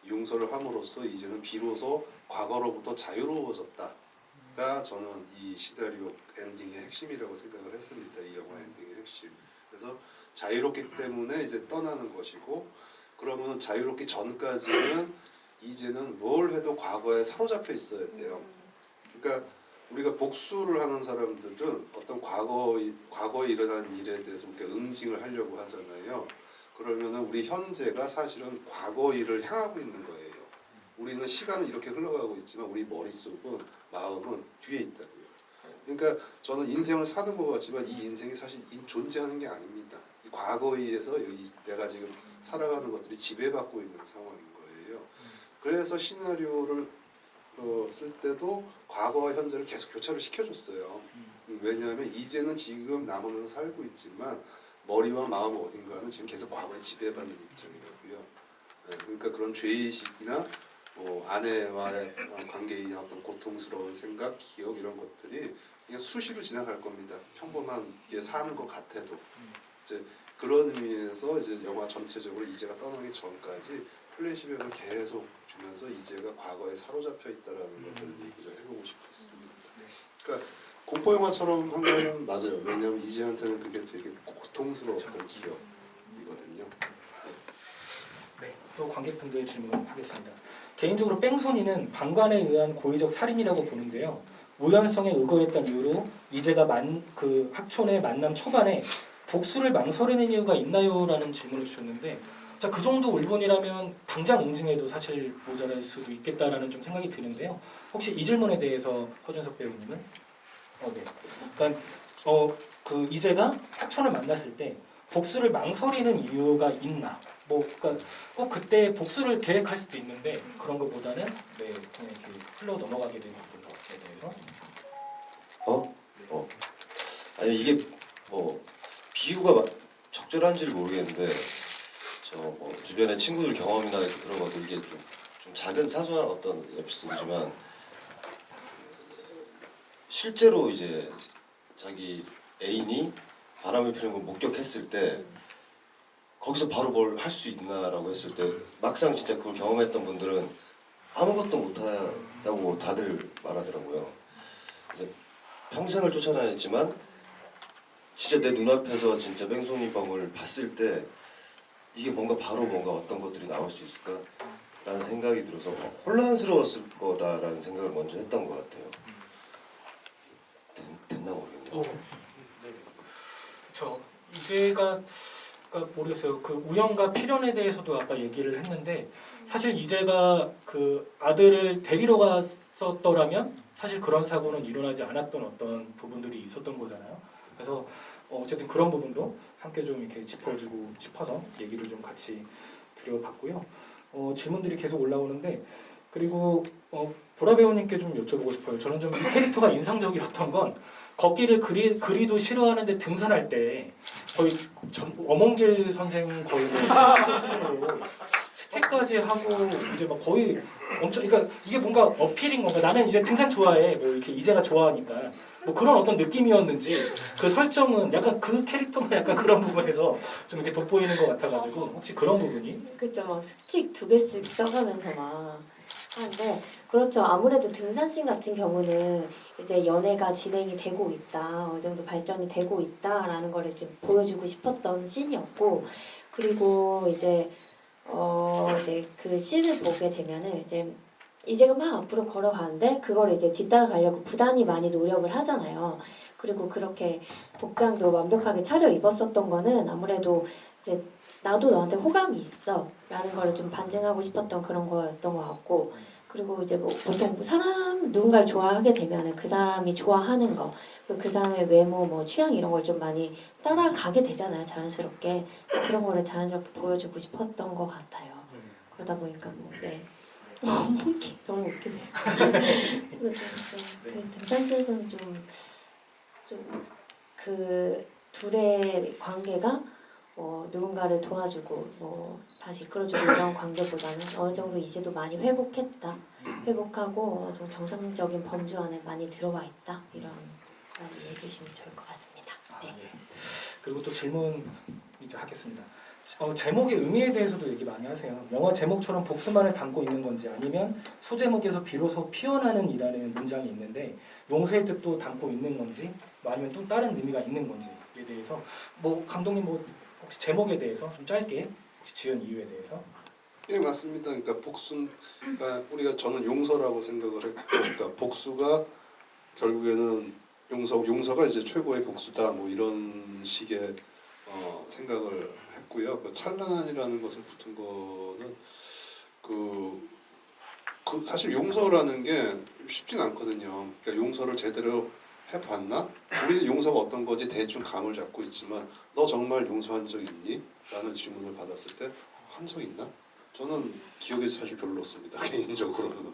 용서를 함으로써 이제는 비로소 과거로부터 자유로워졌다가 저는 이 시나리오 엔딩의 핵심이라고 생각을 했습니다. 이 영화 엔딩의 핵심. 그래서 자유롭기 때문에 이제 떠나는 것이고 그러면 자유롭기 전까지는 이제는 뭘 해도 과거에 사로잡혀 있어야 돼요. 그러니까 우리가 복수를 하는 사람들은 어떤 과거에 일어난 일에 대해서 우리가 응징을 하려고 하잖아요. 그러면은 우리 현재가 사실은 과거 일을 향하고 있는 거예요. 우리는 시간은 이렇게 흘러가고 있지만 우리 머릿속은 마음은 뒤에 있다고요. 그러니까 저는 인생을 사는 것 같지만 이 인생이 사실 존재하는 게 아닙니다. 이 과거에 의해서 내가 지금 살아가는 것들이 지배받고 있는 상황인 거예요. 그래서 시나리오를 쓸 때도 과거와 현재를 계속 교차를 시켜줬어요. 왜냐하면 이제는 지금 남으면서 살고 있지만 머리와 마음 어딘가는 지금 계속 과거에 지배받는 입장이라고요. 네, 그러니까 그런 죄의식이나 아내와의 관계에 어떤 고통스러운 생각, 기억 이런 것들이 그냥 수시로 지나갈 겁니다. 평범하게 사는 것 같아도 이제 그런 의미에서 이제 영화 전체적으로 이제가 떠나기 전까지 플래시백을 계속 주면서 이제가 과거에 사로잡혀 있다라는 것을 얘기를 해보고 싶었습니다. 그러니까 공포 영화처럼 한 거는 맞아요. 왜냐하면 이제한테는 그게 되게 고통스러웠던 기억이거든요. 네, 또 관객분들 질문하겠습니다. 개인적으로 뺑소니는 방관에 의한 고의적 살인이라고 보는데요. 우연성에 의거했던 이유로 이제가 그 학촌의 만남 초반에 복수를 망설이는 이유가 있나요? 라는 질문을 주셨는데 자, 그 정도 울분이라면 당장 응징해도 사실 모자랄 수도 있겠다라는 좀 생각이 드는데요. 혹시 이 질문에 대해서 허준석 배우님은? 네. 그러니까 그 이제가 학촌을 만났을 때 복수를 망설이는 이유가 있나? 뭐 그러니까 꼭 그때 복수를 계획할 수도 있는데 그런 것보다는 네, 그냥 이렇게 흘러 넘어가게 되는 것에 대해서 아니 이게 뭐 비유가 적절한지를 모르겠는데 저 뭐 주변에 친구들 경험이나 이렇게 들어봐도 이게 좀 작은 사소한 어떤 에피소드지만 실제로 이제 자기 애인이 바람을 피는 걸 목격했을 때 거기서 바로 뭘 할 수 있나라고 했을 때 막상 진짜 그걸 경험했던 분들은 아무것도 못한다고 다들 말하더라고요. 그래서 평생을 쫓아다녔지만 진짜 내 눈앞에서 진짜 뺑소니범을 봤을 때 이게 뭔가 바로 뭔가 어떤 것들이 나올 수 있을까라는 생각이 들어서 혼란스러웠을 거다라는 생각을 먼저 했던 것 같아요. 됐나 모르겠네요. 저 이제가 그러니까 모르겠어요. 그 우연과 필연에 대해서도 아까 얘기를 했는데 사실 이제가 그 아들을 데리러 갔었더라면 사실 그런 사고는 일어나지 않았던 어떤 부분들이 있었던 거잖아요. 그래서 어쨌든 그런 부분도 함께 좀 이렇게 짚어주고 싶어서 얘기를 좀 같이 드려봤고요. 질문들이 계속 올라오는데 그리고 보라 배우님께 좀 여쭤보고 싶어요. 저는 좀 이 캐릭터가 인상적이었던 건 걷기를 그리도 싫어하는데 등산할 때 거의 어몽길 선생 거의 뭐 수준으로 스택까지 하고 이제 막 거의 엄청 그러니까 이게 뭔가 어필인 건가? 나는 이제 등산 좋아해. 뭐 이렇게 이제가 좋아하니까 뭐 그런 어떤 느낌이었는지 그 설정은 약간 그 캐릭터만 약간 그런 부분에서 좀 이렇게 돋보이는 것 같아가지고 혹시 그런 부분이 그쵸, 막 스틱 2개씩 써가면서 막 하는데 그렇죠. 아무래도 등산씬 같은 경우는 이제 연애가 진행이 되고 있다, 어느 정도 발전이 되고 있다라는 거를 좀 보여주고 싶었던 씬이었고 그리고 이제 그 씬을 보게 되면은 이제가 막 앞으로 걸어가는데 그걸 이제 뒤따라가려고 부단히 많이 노력을 하잖아요. 그리고 그렇게 복장도 완벽하게 차려 입었었던 거는 아무래도 이제 나도 너한테 호감이 있어 라는 거를 좀 반증하고 싶었던 그런 거였던 것 같고 그리고 이제 뭐 보통 누군가를 좋아하게 되면은 그 사람이 좋아하는 거 그 사람의 외모 뭐 취향 이런 걸 좀 많이 따라가게 되잖아요. 자연스럽게 그런 거를 자연스럽게 보여주고 싶었던 것 같아요. 그러다 보니까 어머니 너무 웃기네요. 그 등산에서는 좀 그 둘의 관계가 누군가를 도와주고 다시 이끌어주고 이런 관계보다는 어느 정도 이제도 많이 회복하고 좀 정상적인 범주 안에 많이 들어와 있다 이런 걸 이해해 주시면 좋을 것 같습니다. 네. 예. 그리고 또 질문 이제 하겠습니다. 제목의 의미에 대해서도 얘기 많이 하세요. 영화 제목처럼 복수만을 담고 있는 건지 아니면 소제목에서 비로소 피어나는 이라는 문장이 있는데 용서의 뜻도 담고 있는 건지 뭐 아니면 또 다른 의미가 있는 건지에 대해서 뭐 감독님 뭐 혹시 제목에 대해서 좀 짧게 혹시 지은 이유에 대해서 예, 맞습니다. 그러니까 그러니까 저는 용서라고 생각을 했고, 그러니까 복수가 결국에는 용서가 이제 최고의 복수다. 뭐 이런 식의 생각을 했고요. 그 찬란한이라는 것을 붙은 거는 그 사실 용서라는 게 쉽진 않거든요. 그러니까 용서를 제대로 해봤나? 우리는 용서가 어떤 건지 대충 감을 잡고 있지만 너 정말 용서한 적 있니? 라는 질문을 받았을 때 한 적 있나? 저는 기억이 사실 별로 없습니다. 개인적으로는.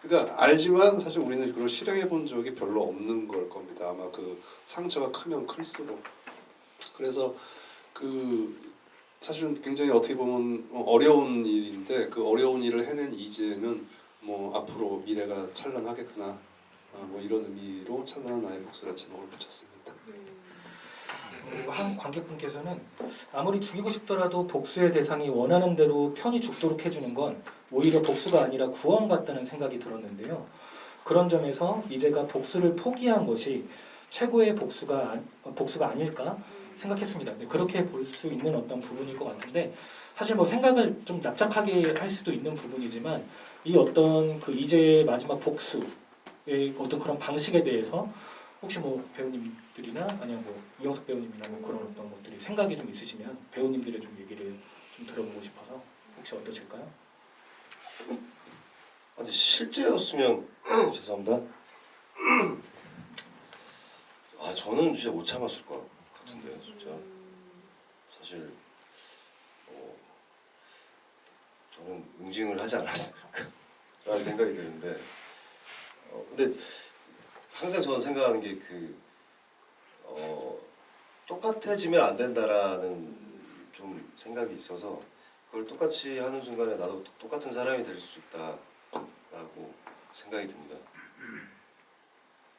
그러니까 알지만 사실 우리는 그걸 실행해 본 적이 별로 없는 걸 겁니다. 아마 그 상처가 크면 클수록. 그래서 사실은 굉장히 어떻게 보면 어려운 일인데 그 어려운 일을 해낸 이제는 뭐 앞으로 미래가 찬란하겠구나. 뭐 이런 의미로 찬란한 나의 복수라는 제목을 붙였습니다. 한 관객분께서는 아무리 죽이고 싶더라도 복수의 대상이 원하는 대로 편히 죽도록 해주는 건 오히려 복수가 아니라 구원 같다는 생각이 들었는데요. 그런 점에서 이제가 복수를 포기한 것이 최고의 복수가 아닐까 생각했습니다. 네, 그렇게 볼 수 있는 어떤 부분일 것 같은데 사실 뭐 생각을 좀 납작하게 할 수도 있는 부분이지만 이 어떤 그 이제 마지막 복수의 어떤 그런 방식에 대해서 혹시 뭐 배우님들이나 아니면 뭐 이영석 배우님이나 뭐 그런 어떤 것들이 생각이 좀 있으시면 배우님들의 좀 얘기를 좀 들어보고 싶어서 혹시 어떠실까요? 근데 실제였으면 죄송합니다. 저는 진짜 못 참았을 것 같은데 진짜 사실 저는 응징을 하지 않았을까라는 생각이 드는데 근데 항상 저는 생각하는 게 똑같아지면 안 된다라는 좀 생각이 있어서 그걸 똑같이 하는 순간에 나도 똑같은 사람이 될 수 있다라고 생각이 듭니다.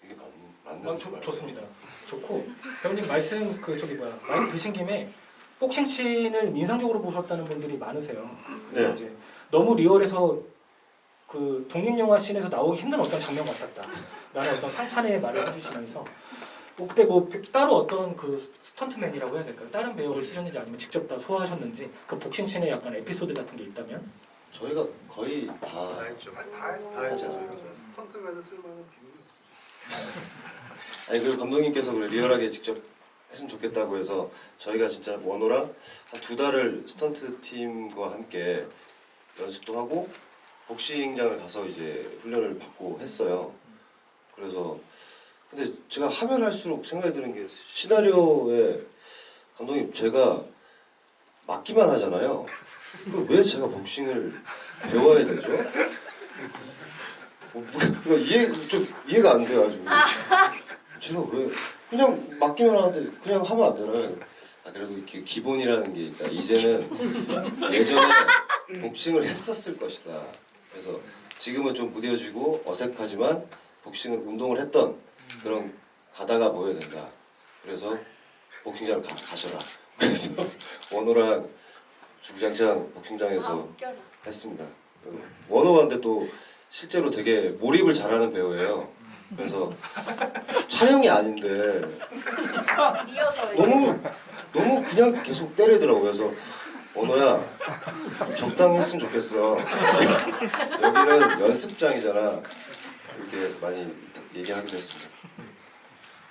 이게 맞는 말이에요? 좋습니다. 좋고 배우님 말씀 많이 드신 김에 복싱 씬을 인상적으로 보셨다는 분들이 많으세요. 그래서 네. 이제 너무 리얼해서 그 독립영화 씬에서 나오기 힘든 어떤 장면 같았다라는 어떤 상찬의 말을 해주시면서 그때 뭐 따로 어떤 그 스턴트맨이라고 해야 될까요? 다른 배우를 쓰셨는지 아니면 직접 다 소화하셨는지 그 복싱 씬에 약간 에피소드 같은 게 있다면? 저희가 거의 다 다 했어요. 하지 않아요? 스턴트맨은 쓸만한 비밀이 없어요. 아니 그리고 감독님께서 그래 리얼하게 직접 했으면 좋겠다고 해서 저희가 진짜 원호랑 한 2달을 스턴트 팀과 함께 연습도 하고 복싱장을 가서 이제 훈련을 받고 했어요. 그래서 근데 제가 하면 할수록 생각이 드는 게 시나리오에 감독님 제가 맞기만 하잖아요. 그 왜 제가 복싱을 배워야 되죠? 이해가 안 돼가지고 제가 왜 그냥 맞기만 하는데 그냥 하면 안 되나요? 그래도 이렇게 기본이라는 게 있다. 이제는 예전에 복싱을 했었을 것이다. 그래서 지금은 좀 무뎌지고 어색하지만 복싱을 운동을 했던 그런 가다가 보여야 된다. 그래서 복싱장을 가셔라. 그래서 원호랑 주구장창 복싱장에서 웃겨라. 했습니다. 원호가 근데 또 실제로 되게 몰입을 잘하는 배우예요. 그래서 촬영이 아닌데 리허설. 너무 그냥 계속 때리더라고요. 그래서 원호야 좀 적당히 했으면 좋겠어. 여기는 연습장이잖아. 이렇게 많이 얘기하기도 했습니다.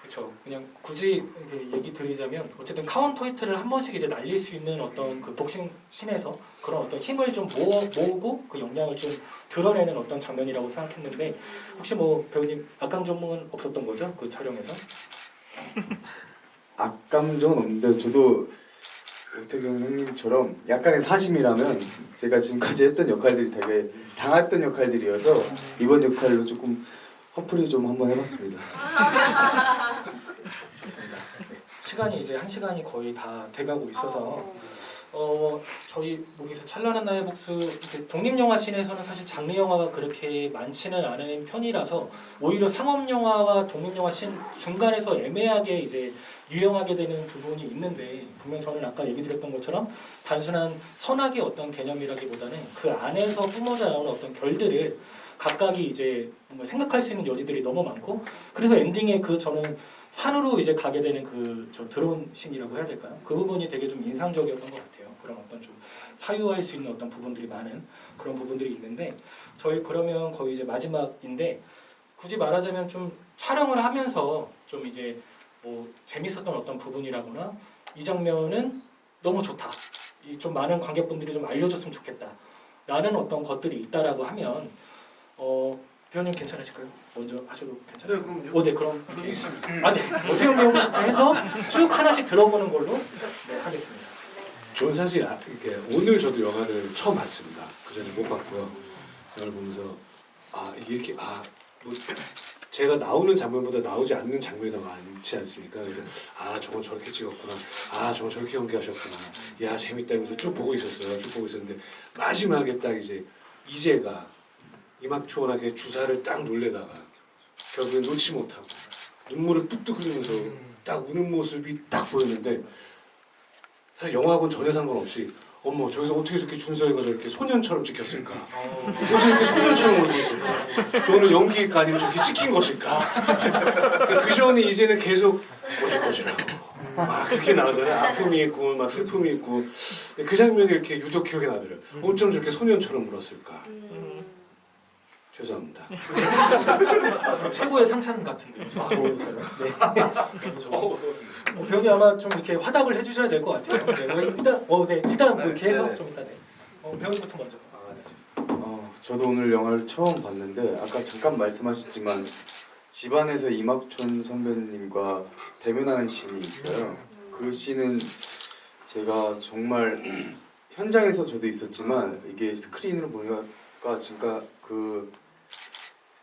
그렇죠. 그냥 굳이 이제 얘기 드리자면 어쨌든 카운터 히트를 한 번씩 이제 날릴 수 있는 어떤 그 복싱 씬에서 그런 어떤 힘을 좀 모으고 그 역량을 좀 드러내는 어떤 장면이라고 생각했는데 혹시 뭐 배우님 악감정은 없었던 거죠? 그 촬영에서? 악감정은 없는데 저도 오태경 형님처럼 약간의 사심이라면 제가 지금까지 했던 역할들이 되게 당했던 역할들이어서 이번 역할로 조금 화풀이 좀 한번 해봤습니다. 좋습니다. 네. 시간이 이제 1시간이 거의 다 돼가고 있어서 저희 모르겠어요. 찬란한 나의 복수 독립영화 씬에서는 사실 장르 영화가 그렇게 많지는 않은 편이라서 오히려 상업 영화와 독립영화 씬 중간에서 애매하게 이제 유영하게 되는 부분이 있는데 분명 저는 아까 얘기 드렸던 것처럼 단순한 선악의 어떤 개념이라기보다는 그 안에서 뿜어져 나오는 어떤 결들을 각각이 이제 뭔가 생각할 수 있는 여지들이 너무 많고 그래서 엔딩에 저는 산으로 이제 가게 되는 저 드론 씬이라고 해야 될까요? 그 부분이 되게 좀 인상적이었던 것 같아요. 그런 어떤 좀 사유할 수 있는 어떤 부분들이 많은 그런 부분들이 있는데 저희 그러면 거의 이제 마지막인데 굳이 말하자면 좀 촬영을 하면서 좀 이제 뭐 재밌었던 어떤 부분이라거나 이 장면은 너무 좋다. 좀 많은 관객분들이 좀 알려줬으면 좋겠다. 라는 어떤 것들이 있다라고 하면 배우님 괜찮으실까요? 먼저 하셔도 괜찮아요? 네, 그럼요. 네, 그럼 저기 있습니다. 오세훈 배우부터 해서 쭉 하나씩 들어보는 걸로 네, 하겠습니다. 저는 사실 이렇게 오늘 저도 영화를 처음 봤습니다. 그 전에 못 봤고요. 영화를 보면서 이게 이렇게 뭐 제가 나오는 장면보다 나오지 않는 장면이 더 많지 않습니까? 그래서 저건 저렇게 찍었구나. 저건 저렇게 연기하셨구나. 야 재밌다 이러면서 쭉 보고 있었어요. 쭉 보고 있었는데 마지막에 딱 이제가 이막초원하게 주사를 딱 놀래다가 결국엔 놓지 못하고 눈물을 뚝뚝 흘리면서 딱 우는 모습이 딱 보였는데 사실 영화하고는 전혀 상관없이 어머 저기서 어떻게 저렇게 준서이가 저렇게 소년처럼 찍혔을까? 어떻게 이렇게 소년처럼 울고 있을까? 저거는 연기가 아니면 저렇게 찍힌 것일까? 그러니까 그 전이 이제는 계속 오실 것이라고 막 그렇게 나오잖아요. 아픔이 있고 막 슬픔이 있고 근데 그 장면이 이렇게 유독 기억에 나더라고요. 어쩜 저렇게 소년처럼 울었을까? 죄송합니다. 최고의 상찬 같은데요. 저 좋은서요. 네. 배우님 아마 좀 이렇게 화답을 해주셔야 될 것 같아요. 네, 일단 그렇게 해서 좀 이따 배우님부터 먼저. 저도 오늘 영화를 처음 봤는데 아까 잠깐 말씀하셨지만 집안에서 이막촌 선배님과 대면하는 씬이 있어요. 그 씬은 제가 정말 현장에서 저도 있었지만 이게 스크린으로 보니까 진짜 그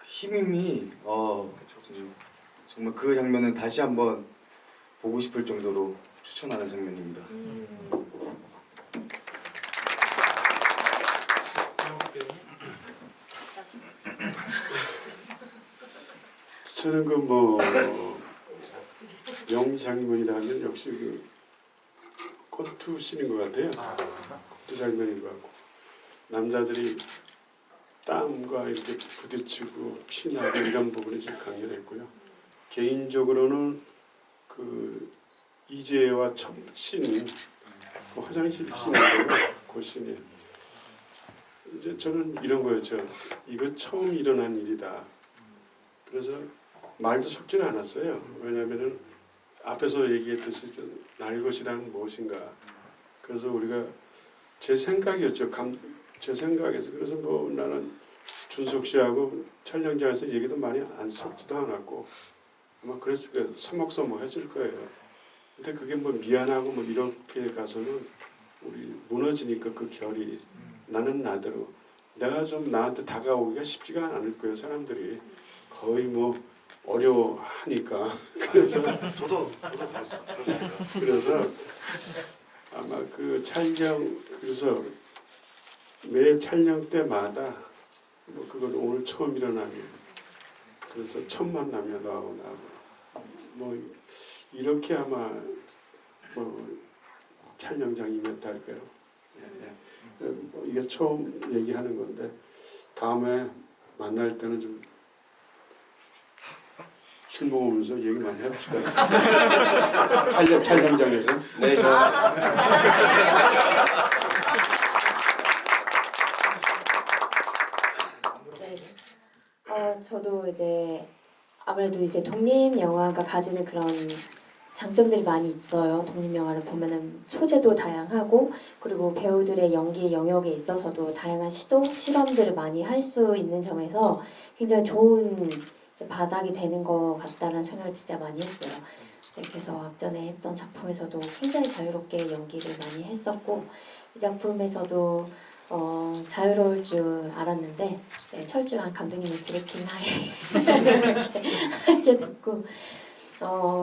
힘이 정말 그 장면은 다시 한번 보고 싶을 정도로 추천하는 장면입니다. 저는 그 뭐 명장면이라면 역시 그 권투 씬인 것 같아요. 권투 장면인 것 같고 남자들이 땀과 이렇게 부딪히고 피나고 이런 부분이 좀 강렬했고요. 개인적으로는 그 이재와 첫 씬, 그 화장실 씬인데요. 그 씬이 이제 저는 이런 거였죠. 이거 처음 일어난 일이다. 그래서 말도 섞지는 않았어요. 왜냐하면은 앞에서 얘기했듯이 날 것이란 무엇인가. 그래서 우리가 제 생각이었죠. 제 생각에서 그래서 뭐 나는 준석 씨하고 촬영장에서 얘기도 많이 안 섞지도 않았고 아마 그랬을 거예요. 서먹서먹했을 거예요. 근데 그게 뭐 미안하고 뭐 이렇게 가서는 우리 무너지니까 그 결이 나는 나대로 내가 좀 나한테 다가오기가 쉽지가 않을 거예요. 사람들이 거의 뭐 어려워하니까 그래서 저도 그랬어요. 그래서 아마 그 촬영 그래서 매 촬영 때마다 뭐 그건 오늘 처음 일어나면 그래서 첫 만나면 나오고 뭐 이렇게 아마 뭐 촬영장이면 할까요? 뭐 이게 처음 얘기하는 건데 다음에 만날 때는 좀 술 먹으면서 얘기 많이 해봅시다. 촬영장에서. 네, 네. 저도 이제 아무래도 이제 독립 영화가 가지는 그런 장점들이 많이 있어요. 독립 영화를 보면은 소재도 다양하고 그리고 배우들의 연기 영역에 있어서도 다양한 시도 실험들을 많이 할 수 있는 점에서 굉장히 좋은 이제 바닥이 되는 것 같다는 생각을 진짜 많이 했어요. 그래서 앞전에 했던 작품에서도 굉장히 자유롭게 연기를 많이 했었고 이 작품에서도 자유로울 줄 알았는데 네, 철저한 감독님의 디렉팅하에 이렇게 하게 됐고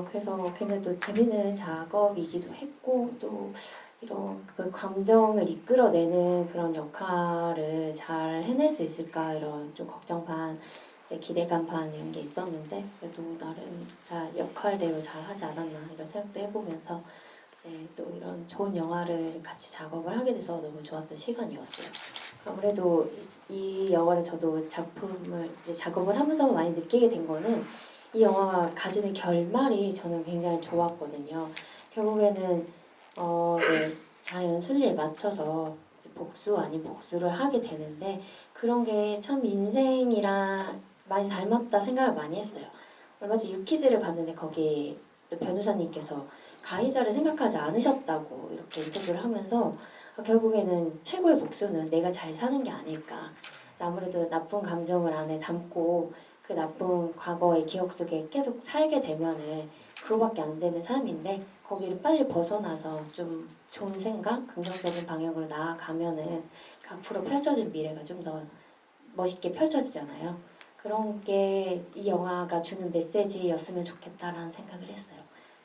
그래서 굉장히 또 재밌는 작업이기도 했고 또 이런 그 감정을 이끌어내는 그런 역할을 잘 해낼 수 있을까 이런 좀 걱정 반 이제 기대감 반 이런 게 있었는데 그래도 나름 잘 역할대로 잘 하지 않았나 이런 생각도 해보면서 네, 또 이런 좋은 영화를 같이 작업을 하게 돼서 너무 좋았던 시간이었어요. 아무래도 이 영화를 저도 작품을 이제 작업을 하면서 많이 느끼게 된 거는 이 영화가 가지는 결말이 저는 굉장히 좋았거든요. 결국에는 이제 자연 순리에 맞춰서 이제 복수 아닌 복수를 하게 되는데 그런 게 참 인생이랑 많이 닮았다 생각을 많이 했어요. 얼마 전 유퀴즈를 봤는데 거기 또 변호사님께서 가해자를 생각하지 않으셨다고 이렇게 인터뷰를 하면서 결국에는 최고의 복수는 내가 잘 사는 게 아닐까. 아무래도 나쁜 감정을 안에 담고 그 나쁜 과거의 기억 속에 계속 살게 되면은 그거밖에 안 되는 삶인데 거기를 빨리 벗어나서 좀 좋은 생각, 긍정적인 방향으로 나아가면은 그 앞으로 펼쳐진 미래가 좀 더 멋있게 펼쳐지잖아요. 그런 게 이 영화가 주는 메시지였으면 좋겠다라는 생각을 했어요.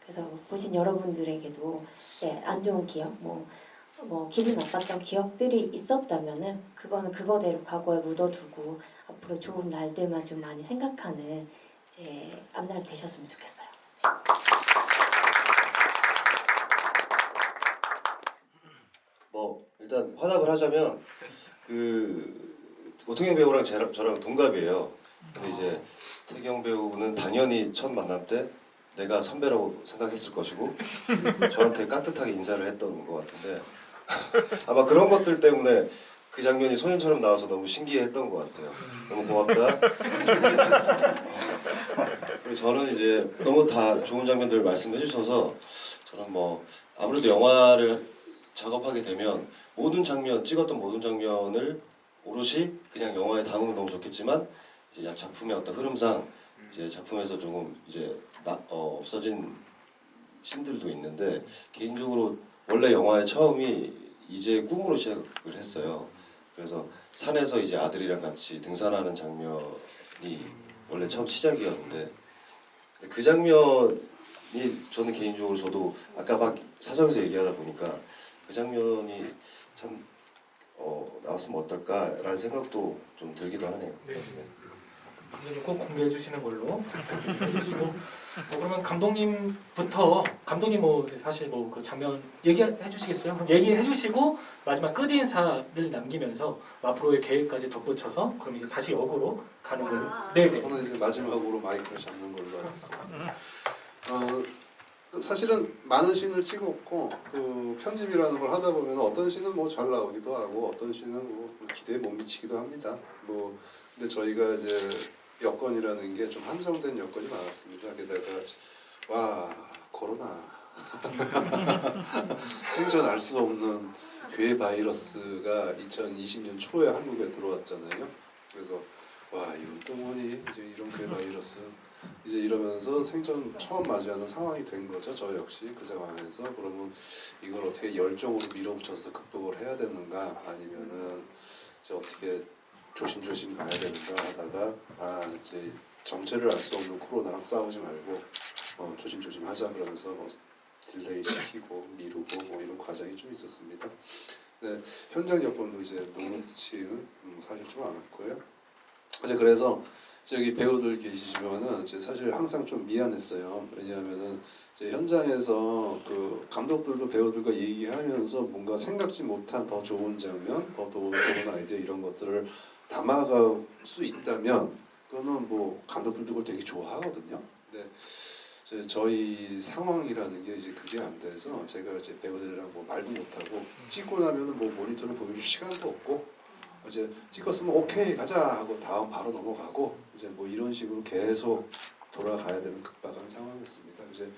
그래서 보신 여러분들에게도 이제 안 좋은 기억, 뭐 기분 나빴던 기억들이 있었다면은 그거는 그거대로 과거에 묻어두고 앞으로 좋은 날들만 좀 많이 생각하는 이제 앞날이 되셨으면 좋겠어요. 일단 화답을 하자면 그 오태경 배우랑 저랑 동갑이에요. 근데 이제 태경 배우는 당연히 첫 만남 때 내가 선배라고 생각했을 것이고 저한테 깍듯하게 인사를 했던 것 같은데 아마 그런 것들 때문에 그 장면이 소년처럼 나와서 너무 신기했던 것 같아요. 너무 고맙다. 그리고 저는 이제 너무 다 좋은 장면들을 말씀해 주셔서 저는 뭐 아무래도 영화를 작업하게 되면 모든 장면 찍었던 모든 장면을 오롯이 그냥 영화에 담으면 너무 좋겠지만 이제 작품의 어떤 흐름상 이제 작품에서 조금 이제 없어진 씬들도 있는데 개인적으로 원래 영화의 처음이 이제 꿈으로 시작을 했어요. 그래서 산에서 이제 아들이랑 같이 등산하는 장면이 원래 처음 시작이었는데 근데 그 장면이 저는 개인적으로 저도 아까 막 사석에서 얘기하다 보니까 그 장면이 참 나왔으면 어떨까라는 생각도 좀 들기도 하네요. 네. 감독님 꼭 공개해 주시는 걸로 해주시고 그러면 감독님부터 감독님 뭐 사실 뭐 그 장면 얘기해 주시겠어요? 그럼 얘기해 주시고 마지막 끝 인사를 남기면서 앞으로의 계획까지 덧붙여서 그럼 이제 다시 역으로 가는 걸로. 네네. 저는 이제 마지막으로 마이크를 잡는 걸로 하겠습니다. 사실은 많은 씬을 찍었고 그 편집이라는 걸 하다 보면 어떤 씬은 뭐 잘 나오기도 하고 어떤 씬은 뭐 기대에 못 미치기도 합니다. 뭐 근데 저희가 이제 여건이라는 게 좀 한정된 여건이 많았습니다. 게다가 와 코로나 생전 알 수 없는 괴 바이러스가 2020년 초에 한국에 들어왔잖아요. 그래서 와 이건 또 뭐니 이제 이런 괴 바이러스 이제 이러면서 생전 처음 맞이하는 상황이 된 거죠. 저 역시 그 상황에서 그러면 이걸 어떻게 열정으로 밀어붙여서 극복을 해야 되는가 아니면은 이제 어떻게 조심조심 가야 되는가 하다가 아 이제 정체를 알 수 없는 코로나랑 싸우지 말고 조심조심 하자 그러면서 뭐 딜레이 시키고 미루고 뭐 이런 과정이 좀 있었습니다. 네, 현장 여건도 이제 녹음치는 사실 좀 않았고요. 이제 그래서 저기 배우들 계시지만은 이제 사실 항상 좀 미안했어요. 왜냐하면은 이제 현장에서 그 감독들도 배우들과 얘기하면서 뭔가 생각지 못한 더 좋은 장면, 더 좋은 아이디어 이런 것들을 담아갈 수 있다면 그거는 뭐 감독들도 그걸 되게 좋아하거든요. 근데 이제 저희 상황이라는 게 이제 그게 안 돼서 제가 이제 배우들이랑 뭐 말도 못하고 찍고 나면은 뭐 모니터를 보여줄 시간도 없고 이제 찍었으면 오케이 가자 하고 다음 바로 넘어가고 이제 뭐 이런 식으로 계속 돌아가야 되는 급박한 상황이었습니다. 이제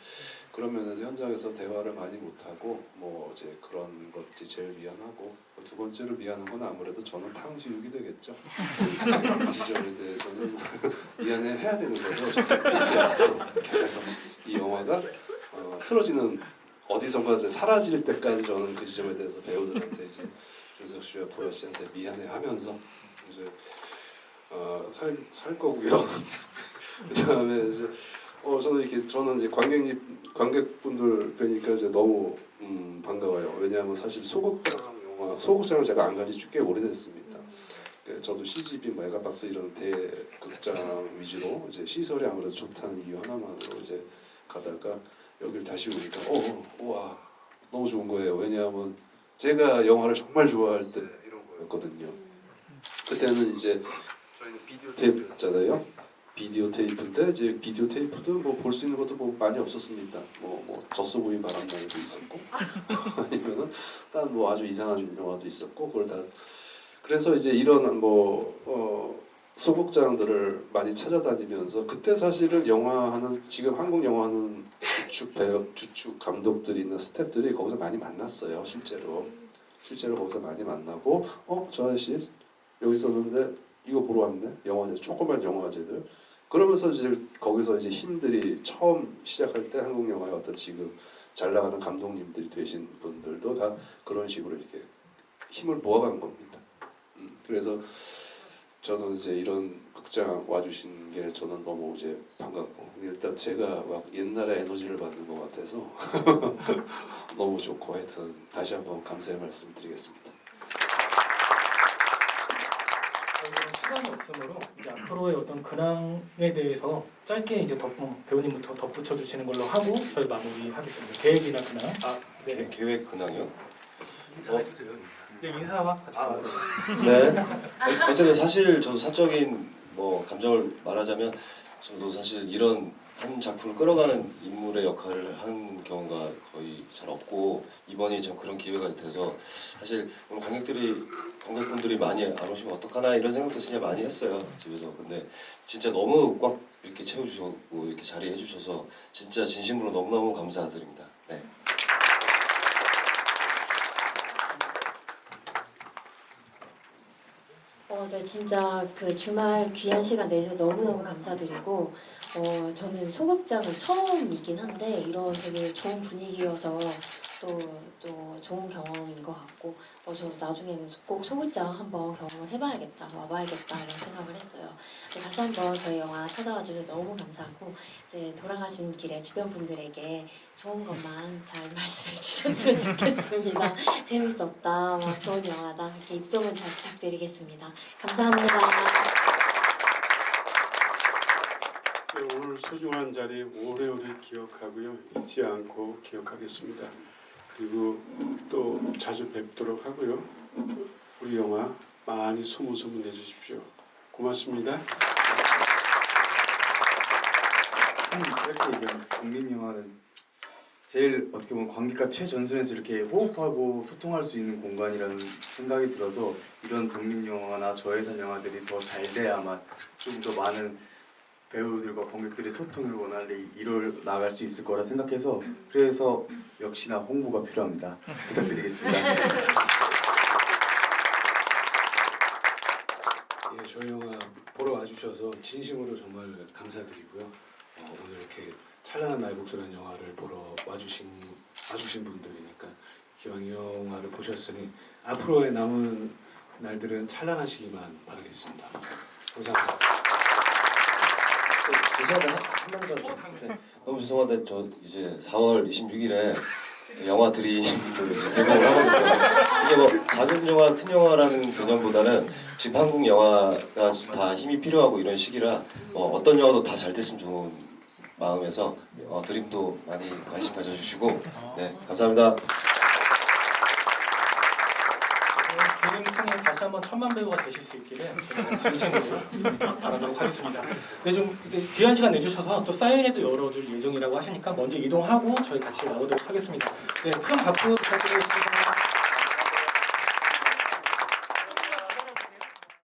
그런 면에서 현장에서 대화를 많이 못하고 뭐 이제 그런 것이 제일 미안하고 두 번째로 미안한 건 아무래도 저는 탕수육이 되겠죠. 그 지점에 대해서는 미안해 해야 되는 거죠. 이제 앞으로 계속 이 영화가 틀어지는 어디선가 이제 사라질 때까지 저는 그 지점에 대해서 배우들한테 이제 조석 씨와 보라 씨한테 미안해하면서 이제 살 거고요. 그다음에 이제 저는 이제 관객분들 뵈니까 이제 너무 반가워요. 왜냐하면 사실 소극장을 제가 안 간 지 꽤 오래됐습니다. 저도 CGV, 메가박스 이런 대극장 위주로 이제 시설이 아무래도 좋다는 이유 하나만으로 이제 가다가 여기를 다시 오니까 와 너무 좋은 거예요. 왜냐하면 제가 영화를 정말 좋아할 때 이런 거였거든요. 그때는 이제 저희는 비디오 테이프였잖아요. 비디오 테이프인데 이제 비디오 테이프도 뭐 볼 수 있는 것도 뭐 많이 없었습니다. 뭐 젖소 부인 바람나이도 있었고 아니면은 딴 뭐 아주 이상한 영화도 있었고 그걸 다 그래서 이제 이런 소극장들을 많이 찾아다니면서 그때 사실은 영화하는 지금 한국 영화하는 주축 감독들이 있는 스태프들이 거기서 많이 만났어요. 실제로 거기서 많이 만나고 저 아저씨 여기 있었는데 이거 보러 왔네. 영화제 조그만 영화제들 그러면서 이제 거기서 이제 힘들이 처음 시작할 때 한국 영화의 어떤 지금 잘 나가는 감독님들이 되신 분들도 다 그런 식으로 이렇게 힘을 모아간 겁니다. 그래서 저는 이제 이런 극장 와주신 게 저는 너무 이제 반갑고 일단 제가 막 옛날에 에너지를 받는 것 같아서 너무 좋고 하여튼 다시 한번 감사의 말씀드리겠습니다. 시간이 없으므로 이제 앞으로의 어떤 근황에 대해서 짧게 이제 배우님부터 덧붙여 주시는 걸로 하고 저희 마무리하겠습니다. 계획이나 근황. 계획 근황이요? 인사해도 돼요, 인사. 네, 인사와 같이. 네. 어쨌든 사실 저도 사적인 뭐 감정을 말하자면 저도 사실 이런 한 작품을 끌어가는 인물의 역할을 하는 경우가 거의 잘 없고 이번이 좀 그런 기회가 돼서 사실 오늘 관객분들이 많이 안 오시면 어떡하나 이런 생각도 진짜 많이 했어요 집에서. 근데 진짜 너무 꽉 이렇게 채워주시고 이렇게 자리해 주셔서 진짜 진심으로 너무너무 감사드립니다. 네. 네, 진짜 그 주말 귀한 시간 내주셔서 너무너무 감사드리고, 저는 소극장은 처음이긴 한데, 이런 되게 좋은 분위기여서 또 좋은 경험인 것 같고, 저도 나중에는 꼭 소극장 한번 경험을 해봐야겠다, 와봐야겠다 이런 생각을 했어요. 다시 한번 저희 영화 찾아와 주셔서 너무 감사하고, 이제 돌아가신 길에 주변 분들에게 좋은 것만 잘 말씀해 주셨으면 좋겠습니다. 재밌었다, 좋은 영화다, 이렇게 입소문 잘 부탁드리겠습니다. 감사합니다. 네, 오늘 소중한 자리 오래오래 기억하고요. 잊지 않고 기억하겠습니다. 그리고 또 자주 뵙도록 하고요. 우리 영화 많이 소문소문 내주십시오. 고맙습니다. 이렇게 얘기하면 국민 영화는 제일 어떻게 보면 관객과 최전선에서 이렇게 호흡하고 소통할 수 있는 공간이라는 생각이 들어서 이런 국민 영화나 저예산 영화들이 더 잘 돼야만 좀 더 많은 배우들과 관객들이 소통을 원활히 이뤄 나갈 수 있을 거라 생각해서 그래서 역시나 홍보가 필요합니다. 부탁드리겠습니다. 예, 저희 영화 보러 와주셔서 진심으로 정말 감사드리고요. 오늘 이렇게 찬란한 나의 목소리라는 영화를 보러 와주신 분들이니까 기왕 이 영화를 보셨으니 앞으로의 남은 날들은 찬란하시기만 바라겠습니다. 감사합니다. 죄송한데 한마디만 더. 네. 너무 죄송한데 저 이제 4월 26일에 영화 드림도 이제 개봉을 하거든요. 이게 뭐 작은 영화, 큰 영화라는 개념보다는 지금 한국 영화가 다 힘이 필요하고 이런 시기라 어떤 영화도 다 잘 됐으면 좋은 마음에서 드림도 많이 관심 가져주시고 네 감사합니다. 드림 통해 다시 한번 1000만 배우가 되실 수 있기를 제가 진심으로 바라도록 하겠습니다. 네, 좀 귀한 시간 내주셔서 또 사인회도 열어줄 예정이라고 하시니까 먼저 이동하고 저희 같이 나오도록 하겠습니다. 네, 큰 박수 부탁드리겠습니다.